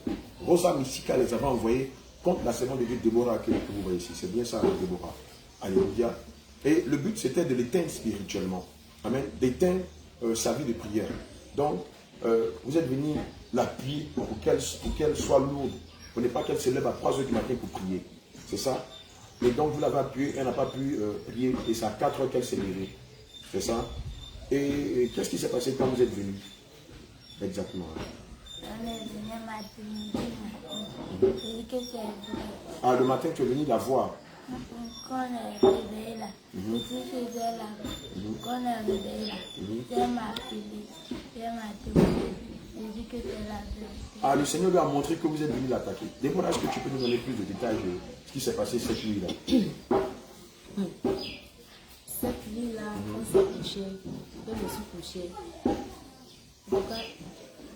Rosa Mystica les avait envoyés contre la servante de Dieu Déborah que vous voyez ici. C'est bien ça, Déborah. Alléluia. Et le but, c'était de l'éteindre spirituellement. Amen. D'éteindre sa vie de prière. Donc, vous êtes venu l'appuyer pour qu'elle soit lourde. Pour ne pas qu'elle se lève à 3 heures du matin pour prier. C'est ça. Et donc, vous l'avez appuyée, elle n'a pas pu prier. Et c'est à 4 heures qu'elle s'est levée. C'est ça. Et qu'est-ce qui s'est passé quand vous êtes venu? Exactement. On est venu matin. J'ai dit que c'est vrai. Ah, le matin, tu es venu la voir. Quand on est réveillé là, je suis chez elle là. Quand on est réveillé là, elle m'a appelé. Elle m'a demandé. J'ai dit que c'est la vérité. Ah, le Seigneur lui a montré que vous êtes venu l'attaquer. Dis-moi, est-ce que tu peux nous donner plus de détails de ce qui s'est passé cette nuit-là? Cette nuit-là, on s'est couché. Je me suis couché. Donc,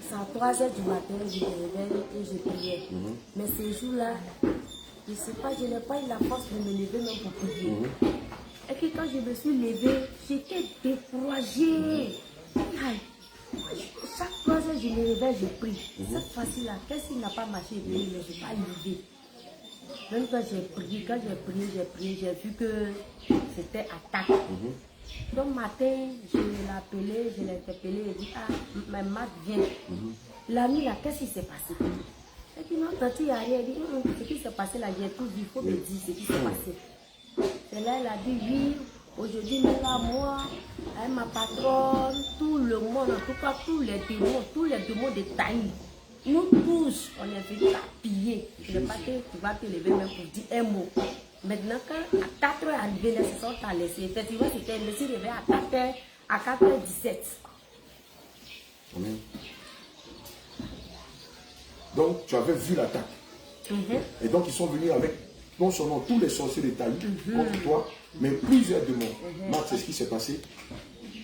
c'est à 3h du matin, je me réveille et je priais. Mais ce jour-là, je ne sais pas, je n'ai pas eu la force de me lever même pour prier. Et puis quand je me suis levée, j'étais découragée. Aïe. Chaque 3h, je me réveille, je prie. Cette fois-ci-là, qu'est-ce qui n'a pas marché? Mais je n'ai pas levé. Même quand j'ai prié, j'ai vu que c'était attaque. Donc matin, je l'ai appelé, je l'ai interpellé, j'ai dit, ah, ma mat vient. La nuit là, qu'est-ce qui s'est passé? Elle dit, non, quand il n'y a rien, elle dit, ce qui s'est passé là, j'ai tout dit, il faut me dire ce qui s'est passé. Et là, elle a dit, oui, aujourd'hui, même là, moi, elle, ma patronne, tout le monde, en tout cas, tous les démons de Taï. Nous tous, on est venus à piller. Je ne sais pas que tu vas te lever même pour dire un mot. Maintenant, quand à 4h arrivé, les gens t'ont laissé. Effectivement, c'était le suis réveillé à 4h17. Amen. Donc, tu avais vu l'attaque. Et donc, ils sont venus avec, non seulement tous les sorciers de Taï contre toi, mais plusieurs démons. Marc, c'est ce qui s'est passé.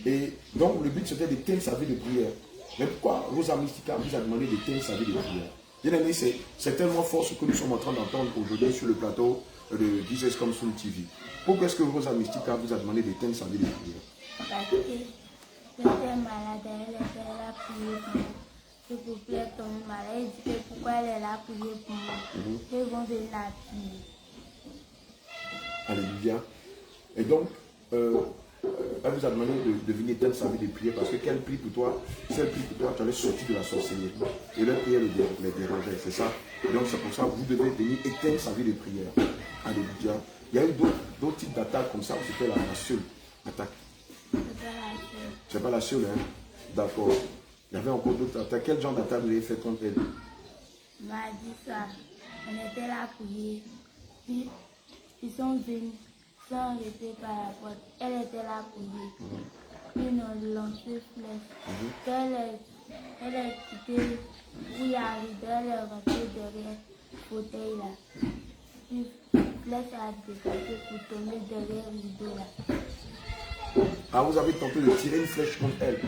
Et donc, le but, c'était d'éteindre sa vie de prière. Mais pourquoi Rosa Mystica vous a demandé d'éteindre sa vie de prière? Bien aimé, c'est tellement fort ce que nous sommes en train d'entendre aujourd'hui sur le plateau de Jesus Comes Soon TV. Pourquoi est-ce que Rosa Mystica vous a demandé d'éteindre sa vie de prière? Parce que j'étais malade, elle était là pour prier pour moi. S'il vous plaît, tombe malade. Elle dit que pourquoi elle est là pour prier pour moi. Ils vont venir la prier. Alléluia. Et donc, elle vous a demandé de venir éteindre sa vie de prière parce que qu'elle prie pour toi, si elle prie pour toi, tu allais sortir de la sorcellerie. Et leur prière les dérangeait, c'est ça. Et donc c'est pour ça que vous devez venir éteindre sa vie de prière. Alléluia. Il y a eu d'autres types d'attaques comme ça, ou c'était la seule attaque? C'est pas la seule, hein? D'accord. Il y avait encore d'autres attaques. Quel genre d'attaque vous avez fait contre elle? Elle m'a dit ça. On était là pour prier. Puis ils sont venus. Ils sont arrêtés par la porte. Elle était là pour prier. Puis ils ont lancé flèche. Elle est quittée. Où il arrive, elle est rentrée derrière le fauteuil là. Puis flèche a dépassé pour tomber derrière le rideau là. Ah, vous avez tenté de tirer une flèche contre elle.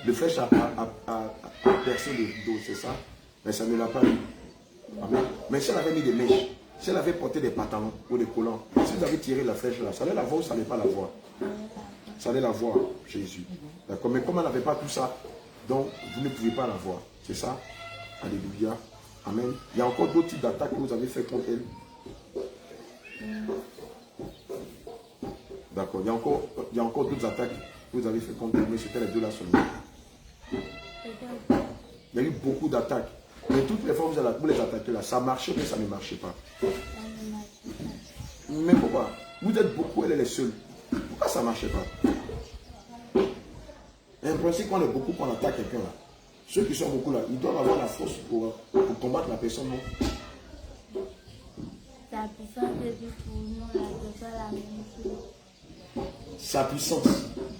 Le flèche a percé le rideau, c'est ça? Mais ça ne l'a pas eu. Amen. Mais si elle avait mis des mèches, si elle avait porté des pantalons ou des collants, si vous avez tiré la flèche là, ça allait la voir ou ça n'allait pas la voir? Ça allait la voir, Jésus. D'accord. Mais comme elle n'avait pas tout ça, donc vous ne pouvez pas la voir. C'est ça? Alléluia. Amen. Il y a encore d'autres types d'attaques que vous avez fait contre elle. D'accord. Il y a encore d'autres attaques que vous avez fait contre elle, mais c'était les deux là seulement. Il y a eu beaucoup d'attaques. Mais toutes les fois que vous les attaquez là, ça marchait mais ça ne marchait pas. Mais pourquoi? Vous êtes beaucoup, elle est seule. Pourquoi ça ne marchait pas? Il y a un principe qu'on est beaucoup qu'on attaque quelqu'un là. Ceux qui sont beaucoup là, ils doivent avoir la force pour combattre la personne, non? Sa puissance est pour nous, là, c'est pas la même chose. Sa puissance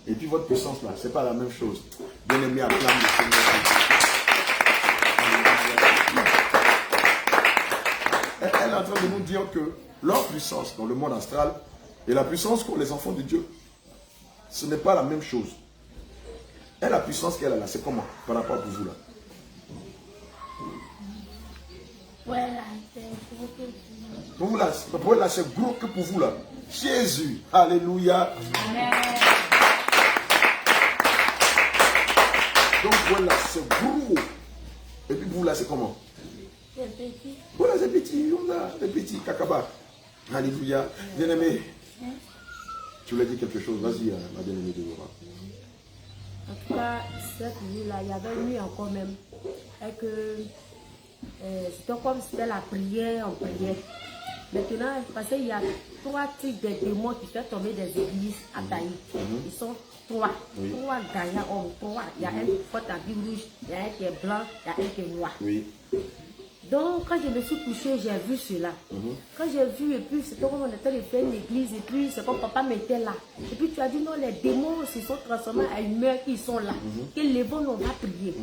et puis votre puissance là, c'est pas la même chose. Bien aimé, acclame le Seigneur. Elle est en train de nous dire que leur puissance dans le monde astral et la puissance qu'ont les enfants de Dieu, ce n'est pas la même chose. Et la puissance qu'elle a là, c'est comment par rapport à vous là? Voilà, c'est gros que Pour vous là, c'est gros que pour vous là. Jésus, alléluia. Amen. Donc voilà, c'est gros. Et puis vous là, c'est comment? C'est petit. Voilà, c'est petit, on a des petits kakaba. Alléluia. Bien aimé. Tu voulais dire quelque chose? Vas-y, ma bien-aimée Déborah. En tout cas, cette nuit-là, il y avait nuit encore même. Et que c'était comme si c'était la prière, on priait. Maintenant, parce qu'il y a 3 types de démons qui font tomber des églises à Taï. Ils sont 3. 3 gagnants hommes. 3. Il y a un qui porte un habit rouge, il y a un qui est blanc, il y a un qui est noir. Oui. Donc, quand je me suis couchée, j'ai vu cela. Quand j'ai vu, et puis c'était comme on était de faire une église, et puis c'est comme papa m'était là. Et puis tu as dit non, les démons se sont transformés en humeurs qui sont là. Que les bons, on va prier.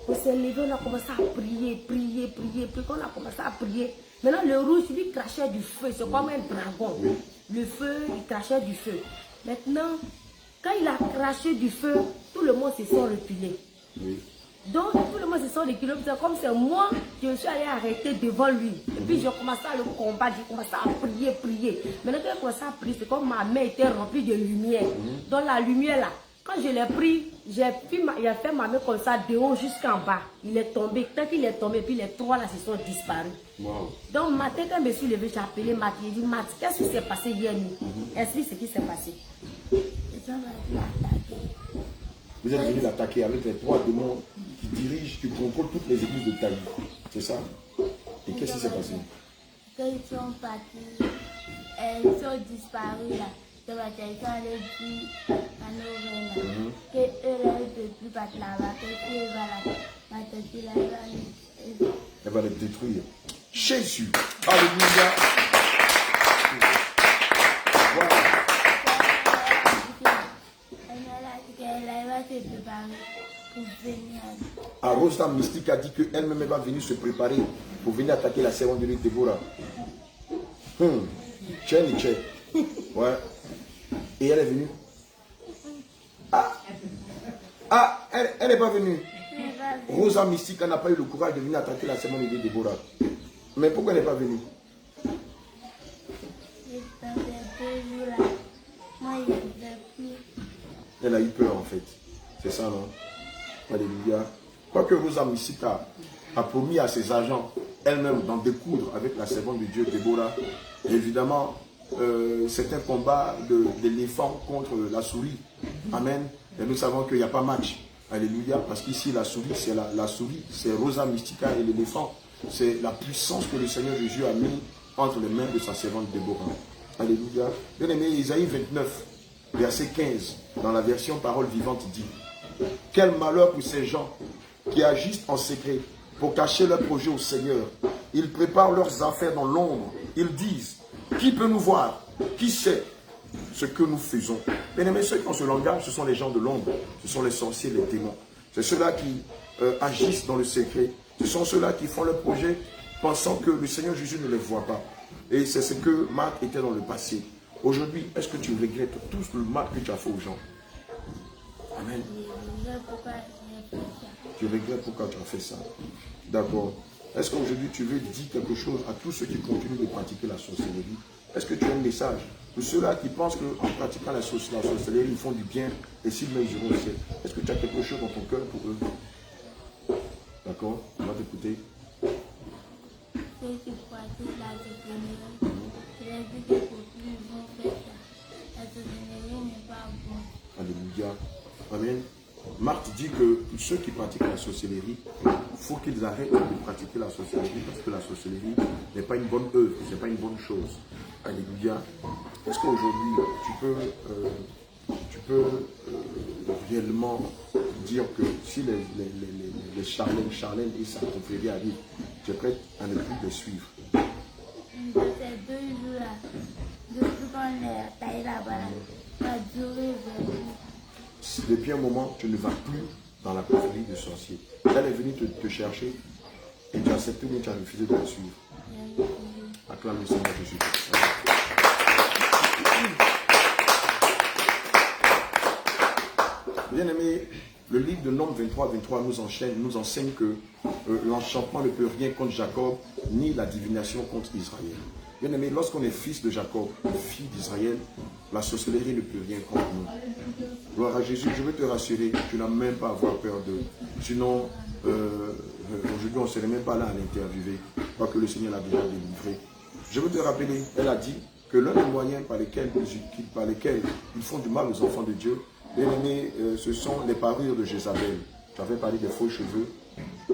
On s'est levé, on a commencé à prier. Puis quand on a commencé à prier, maintenant le rouge, lui, crachait du feu. C'est comme un dragon. Le feu, il crachait du feu. Maintenant, quand il a craché du feu, tout le monde se sont reculés. Oui. Donc, tout le monde se sont reculés. Comme c'est moi, je suis allé arrêter devant lui. Et puis, j'ai commencé à le combattre. J'ai commencé à prier. Maintenant, quand j'ai commencé à prier, c'est comme ma main était remplie de lumière. Dans la lumière, là, quand je l'ai pris, il a fait ma main comme ça, de haut jusqu'en bas. Il est tombé. Quand il est tombé, puis les 3 là se sont disparus. Wow. Donc, matin, quand je me suis levé, j'ai appelé Matt. J'ai dit, Matt, qu'est-ce qui s'est passé hier nuit? Explique ce qui s'est passé. Les gens m'ont attaqué. Vous êtes venu l'attaquer avec les 3 démons qui dirigent, qui contrôlent toutes les églises de Taï. C'est ça? Et qu'est-ce qui s'est passé? Quand ils sont partis, ils sont disparus là. Donc, ils sont allés dire à nos reines qu'eux là, ils ne peuvent plus battre là-bas. Qu'eux va la tête là-bas. Elle va les détruire. Jésus. Alléluia. Voilà. Elle va se préparer pour venir. Rosa Mystique a dit qu'elle-même va venir se préparer pour venir attaquer la servante de l'île Déborah. Tchè. Ouais. Et elle est venue. Elle n'est pas venue. Rosa Mystique n'a pas eu le courage de venir attaquer la servante de l'île Déborah. Mais pourquoi elle n'est pas venue? Dans ces 2 jours là, moi je ne veux plus. Elle a eu peur en fait. C'est ça, non? Alléluia. Quoique Rosa Mystique a promis à ses agents elle-même d'en découdre avec la servante de Dieu, Déborah. Évidemment, c'est un combat d'éléphant contre la souris. Amen. Et nous savons qu'il n'y a pas match. Alléluia. Parce qu'ici, la souris, c'est la souris, c'est Rosa Mystica et l'éléphant. C'est la puissance que le Seigneur Jésus a mis entre les mains de sa servante Déborah. Alléluia. Bien aimé, Isaïe 29, verset 15, dans la version parole vivante, dit: quel malheur pour ces gens qui agissent en secret pour cacher leurs projets au Seigneur. Ils préparent leurs affaires dans l'ombre. Ils disent: qui peut nous voir? Qui sait ce que nous faisons? Bien aimés, ceux qui ont ce langage, ce sont les gens de l'ombre. Ce sont les sorciers, les démons. C'est ceux-là qui agissent dans le secret. Ce sont ceux-là qui font leurs projets pensant que le Seigneur Jésus ne les voit pas. Et c'est ce que Marc était dans le passé. Aujourd'hui, est-ce que tu regrettes tout le mal que tu as fait aux gens? Amen. Tu regrettes pourquoi tu as fait ça. D'accord. Est-ce qu'aujourd'hui tu veux dire quelque chose à tous ceux qui continuent de pratiquer la sorcellerie? Est-ce que tu as un message pour ceux-là qui pensent qu'en pratiquant la sorcellerie, ils font du bien et s'ils meurent, ils iront au ciel? Est-ce que tu as quelque chose dans ton cœur pour eux? D'accord. On va t'écouter. Ceux qui pratiquent la sorcellerie, je leur dis que pour plus ils vont faire ça. La sorcellerie n'est pas bonne. Alléluia. Amen. Marthe dit que ceux qui pratiquent la sorcellerie, il faut qu'ils arrêtent de pratiquer la sorcellerie parce que la sorcellerie n'est pas une bonne œuvre, ce n'est pas une bonne chose. Alléluia. Est-ce qu'aujourd'hui, tu peux réellement dire que si les Charlène et sa confrérie arrivent, tu es prêt à ne plus les suivre? Dans ces 2 jours-là, depuis qu'on est taillé là-bas, ça a duré vraiment. Depuis un moment, tu ne vas plus dans la confrérie de sorciers. Elle est venue te chercher et tu as accepté ou tu as refusé de la suivre. Acclame le Seigneur Jésus. Bien aimé, le livre de Nombres 23 nous enseigne que l'enchantement ne peut rien contre Jacob, ni la divination contre Israël. Bien aimé, lorsqu'on est fils de Jacob, fille d'Israël, la sorcellerie ne peut rien contre nous. Gloire à Jésus, je veux te rassurer, tu n'as même pas à avoir peur d'eux. Sinon, aujourd'hui, on ne serait même pas là à l'interviewer, parce que le Seigneur l'a déjà délivré. Je veux te rappeler, elle a dit que l'un des moyens par lesquels ils font du mal aux enfants de Dieu, bien aimé, ce sont les parures de Jézabel. Tu avais parlé des faux cheveux,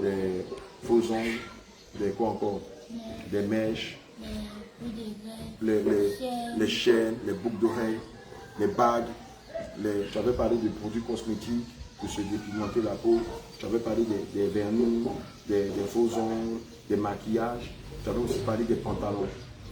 des faux ongles, des quoi encore? Des mèches. Oui, des graines. les chaînes, les boucles d'oreilles, les bagues. J'avais parlé des produits cosmétiques pour se dépigmenter la peau. J'avais parlé des vernis, des faux ongles, des maquillages. J'avais aussi parlé des pantalons.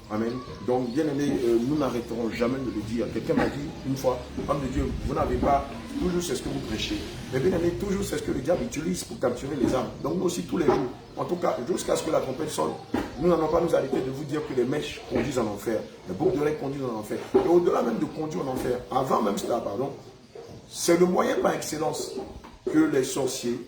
Amen. Donc, bien aimé, nous n'arrêterons jamais de le dire. Quelqu'un m'a dit une fois, homme de Dieu, vous n'avez pas, toujours c'est ce que vous prêchez. Mais bien aimé, toujours c'est ce que le diable utilise pour capturer les âmes. Donc, nous aussi, tous les jours, en tout cas, jusqu'à ce que la trompette sonne, nous n'allons pas nous arrêter de vous dire que les mèches conduisent en enfer, les boucles d'oreilles conduisent en enfer. Et au-delà même de conduire en enfer, avant même cela, pardon, c'est le moyen par excellence que les sorciers,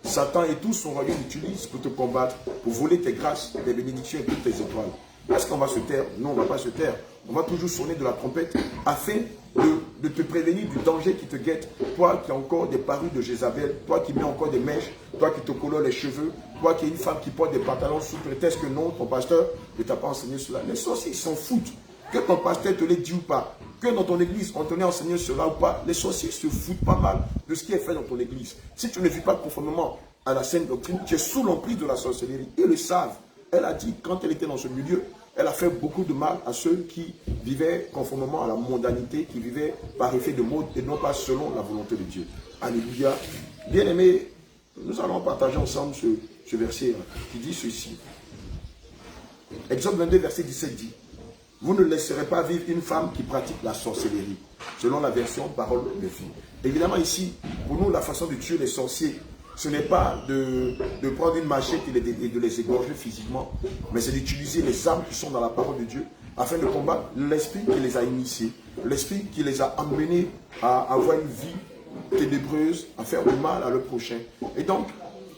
Satan et tout son royaume utilisent pour te combattre, pour voler tes grâces, tes bénédictions et toutes tes étoiles. Est-ce qu'on va se taire? Non, on ne va pas se taire. On va toujours sonner de la trompette afin de te prévenir du danger qui te guette. Toi qui as encore des parures de Jézabel, toi qui mets encore des mèches, toi qui te colores les cheveux, toi qui es une femme qui porte des pantalons sous prétexte que non, ton pasteur ne t'a pas enseigné cela. Les sorciers s'en foutent. Que ton pasteur te l'ait dit ou pas, que dans ton église on te l'ait enseigné cela ou pas, les sorciers se foutent pas mal de ce qui est fait dans ton église. Si tu ne vis pas conformément à la saine doctrine, tu es sous l'emprise de la sorcellerie. Ils le savent. Elle a dit, quand elle était dans ce milieu, elle a fait beaucoup de mal à ceux qui vivaient conformément à la mondanité, qui vivaient par effet de mode et non pas selon la volonté de Dieu. Alléluia. Bien-aimés, nous allons partager ensemble ce verset qui dit ceci. Exode 22, verset 17 dit, « Vous ne laisserez pas vivre une femme qui pratique la sorcellerie. » Selon la version parole de vie. Évidemment ici, pour nous, la façon de tuer les sorciers, ce n'est pas de prendre une machette et de les égorger physiquement, mais c'est d'utiliser les armes qui sont dans la parole de Dieu afin de combattre l'esprit qui les a initiés, l'esprit qui les a amenés à avoir une vie ténébreuse, à faire du mal à leur prochain. Et donc,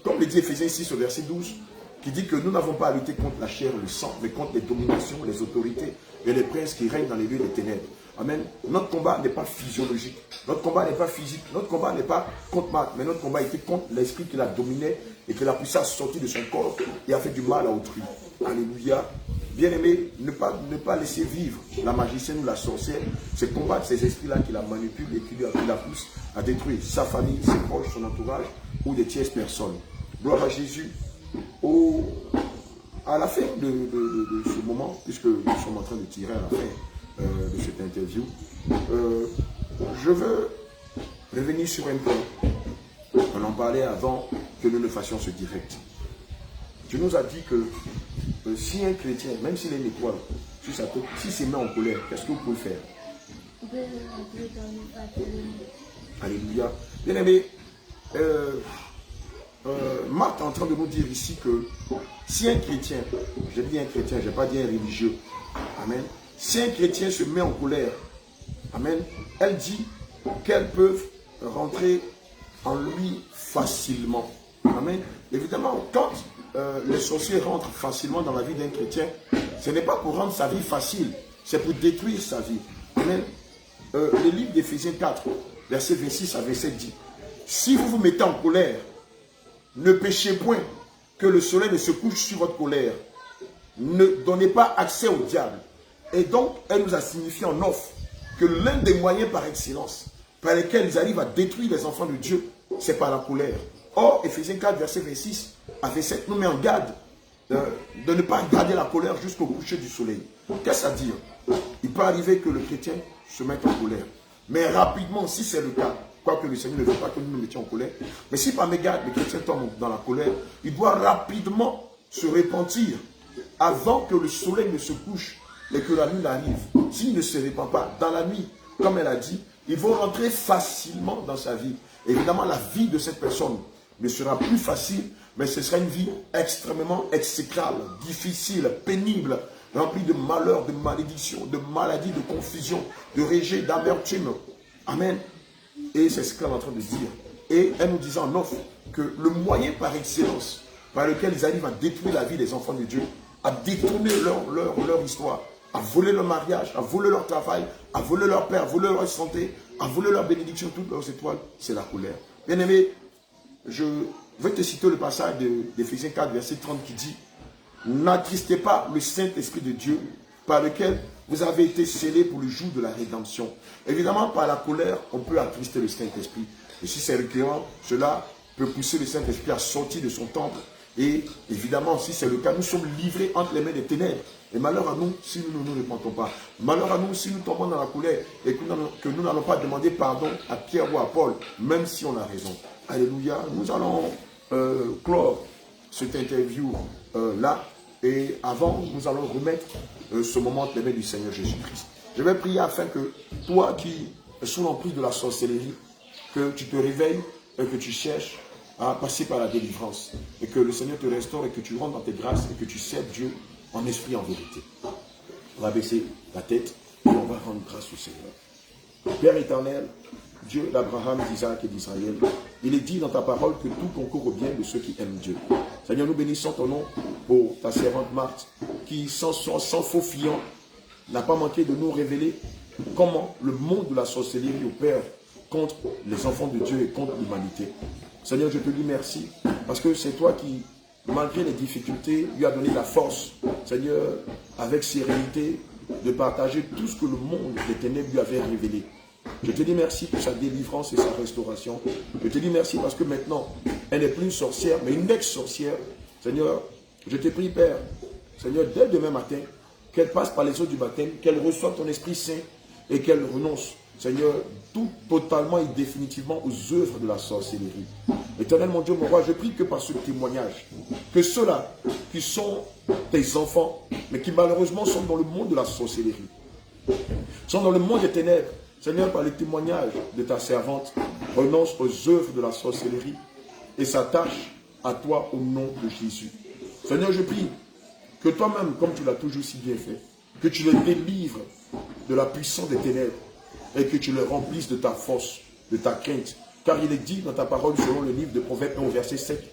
comme le dit Éphésiens 6 au verset 12, qui dit que nous n'avons pas à lutter contre la chair et le sang, mais contre les dominations, les autorités et les princes qui règnent dans les lieux des ténèbres. Amen. Notre combat n'est pas physiologique. Notre combat n'est pas physique. Notre combat n'est pas contre mal. Mais notre combat était contre l'esprit qui la dominait et qui l'a poussé à sortir de son corps et a fait du mal à autrui. Alléluia. Bien-aimé, ne pas laisser vivre la magicienne ou la sorcière. C'est combattre ces esprits-là qui la manipulent et qui la poussent à détruire sa famille, ses proches, son entourage ou des tierces personnes. Gloire à Jésus. À la fin de ce moment, puisque nous sommes en train de tirer à la fin de cette interview, je veux revenir sur un point. On en parlait avant que nous ne fassions ce direct. Dieu nous a dit que si un chrétien, même s'il est une étoile sur sa tête, s'il se met en colère, qu'est-ce que vous pouvez faire? Alléluia. Bien aimé, Marc est en train de nous dire ici que si un chrétien, je dis un chrétien, je n'ai pas dit un religieux, amen, si un chrétien se met en colère, amen, elle dit qu'elles peuvent rentrer en lui facilement. Amen. Évidemment, quand les sorciers rentrent facilement dans la vie d'un chrétien, ce n'est pas pour rendre sa vie facile, c'est pour détruire sa vie. Amen. Le livre d'Éphésiens 4, verset 26 à 27 dit, si vous vous mettez en colère, ne péchez point, que le soleil ne se couche sur votre colère. Ne donnez pas accès au diable. Et donc, elle nous a signifié en offre que l'un des moyens par excellence par lesquels ils arrivent à détruire les enfants de Dieu, c'est par la colère. Or, Éphésiens 4, verset 26 à 27 nous met en garde de ne pas garder la colère jusqu'au coucher du soleil. Qu'est-ce à dire? Il peut arriver que le chrétien se mette en colère. Mais rapidement, si c'est le cas, quoique le Seigneur ne veut pas que nous nous mettions en colère, mais si par mégarde le chrétien tombe dans la colère, il doit rapidement se repentir avant que le soleil ne se couche et que la nuit arrive. S'il ne se répand pas dans la nuit, comme elle a dit, ils vont rentrer facilement dans sa vie. Évidemment, la vie de cette personne ne sera plus facile, mais ce sera une vie extrêmement exécrable, difficile, pénible, remplie de malheurs, de malédictions, de maladies, de confusion, de rejet, d'amertume. Amen. Et c'est ce qu'elle est en train de dire. Et elle nous disait en offre que le moyen par excellence par lequel ils arrivent à détruire la vie des enfants de Dieu, à détourner leur histoire, à voler leur mariage, à voler leur travail, à voler leur père, à voler leur santé, à voler leur bénédiction, toutes leurs étoiles, c'est la colère. Bien aimé, je vais te citer le passage d'Éphésiens 4, verset 30 qui dit « N'attristez pas le Saint-Esprit de Dieu par lequel vous avez été scellés pour le jour de la rédemption. » Évidemment, par la colère, on peut attrister le Saint-Esprit. Et si c'est récurrent, cela peut pousser le Saint-Esprit à sortir de son temple Et évidemment, si c'est le cas, nous sommes livrés entre les mains des ténèbres. Et malheur à nous si nous ne nous repentons pas. Malheur à nous si nous tombons dans la colère et que nous n'allons pas demander pardon à Pierre ou à Paul, même si on a raison. Alléluia. Nous allons clore cette interview là. Et avant, nous allons remettre ce moment entre les mains du Seigneur Jésus-Christ. Je vais prier afin que toi qui es sous l'emprise de la sorcellerie, que tu te réveilles et que tu cherches à passer par la délivrance. Et que le Seigneur te restaure et que tu rentres dans tes grâces et que tu serves Dieu en esprit, en vérité. On va baisser la tête et on va rendre grâce au Seigneur. Père éternel, Dieu d'Abraham, d'Isaac et d'Israël, il est dit dans ta parole que tout concourt au bien de ceux qui aiment Dieu. Seigneur, nous bénissons ton nom pour ta servante Marthe, qui sans faux fiant n'a pas manqué de nous révéler comment le monde de la sorcellerie opère contre les enfants de Dieu et contre l'humanité. Seigneur, je te dis merci, parce que c'est toi qui, malgré les difficultés, lui a donné la force, Seigneur, avec sérénité, de partager tout ce que le monde des ténèbres lui avait révélé. Je te dis merci pour sa délivrance et sa restauration. Je te dis merci parce que maintenant, elle n'est plus une sorcière, mais une ex-sorcière. Seigneur, je te prie, Père, Seigneur, dès demain matin, qu'elle passe par les eaux du baptême, qu'elle reçoive ton Esprit Saint et qu'elle renonce, Seigneur, tout totalement et définitivement aux œuvres de la sorcellerie. Éternel, mon Dieu, mon roi, je prie que par ce témoignage, que ceux-là qui sont tes enfants, mais qui malheureusement sont dans le monde de la sorcellerie, sont dans le monde des ténèbres, Seigneur, par les témoignages de ta servante, renonce aux œuvres de la sorcellerie et s'attache à toi au nom de Jésus. Seigneur, je prie que toi-même, comme tu l'as toujours si bien fait, que tu les délivres de la puissance des ténèbres et que tu les remplisses de ta force, de ta crainte. Car il est dit dans ta parole selon le livre de Proverbes 1 au verset 7,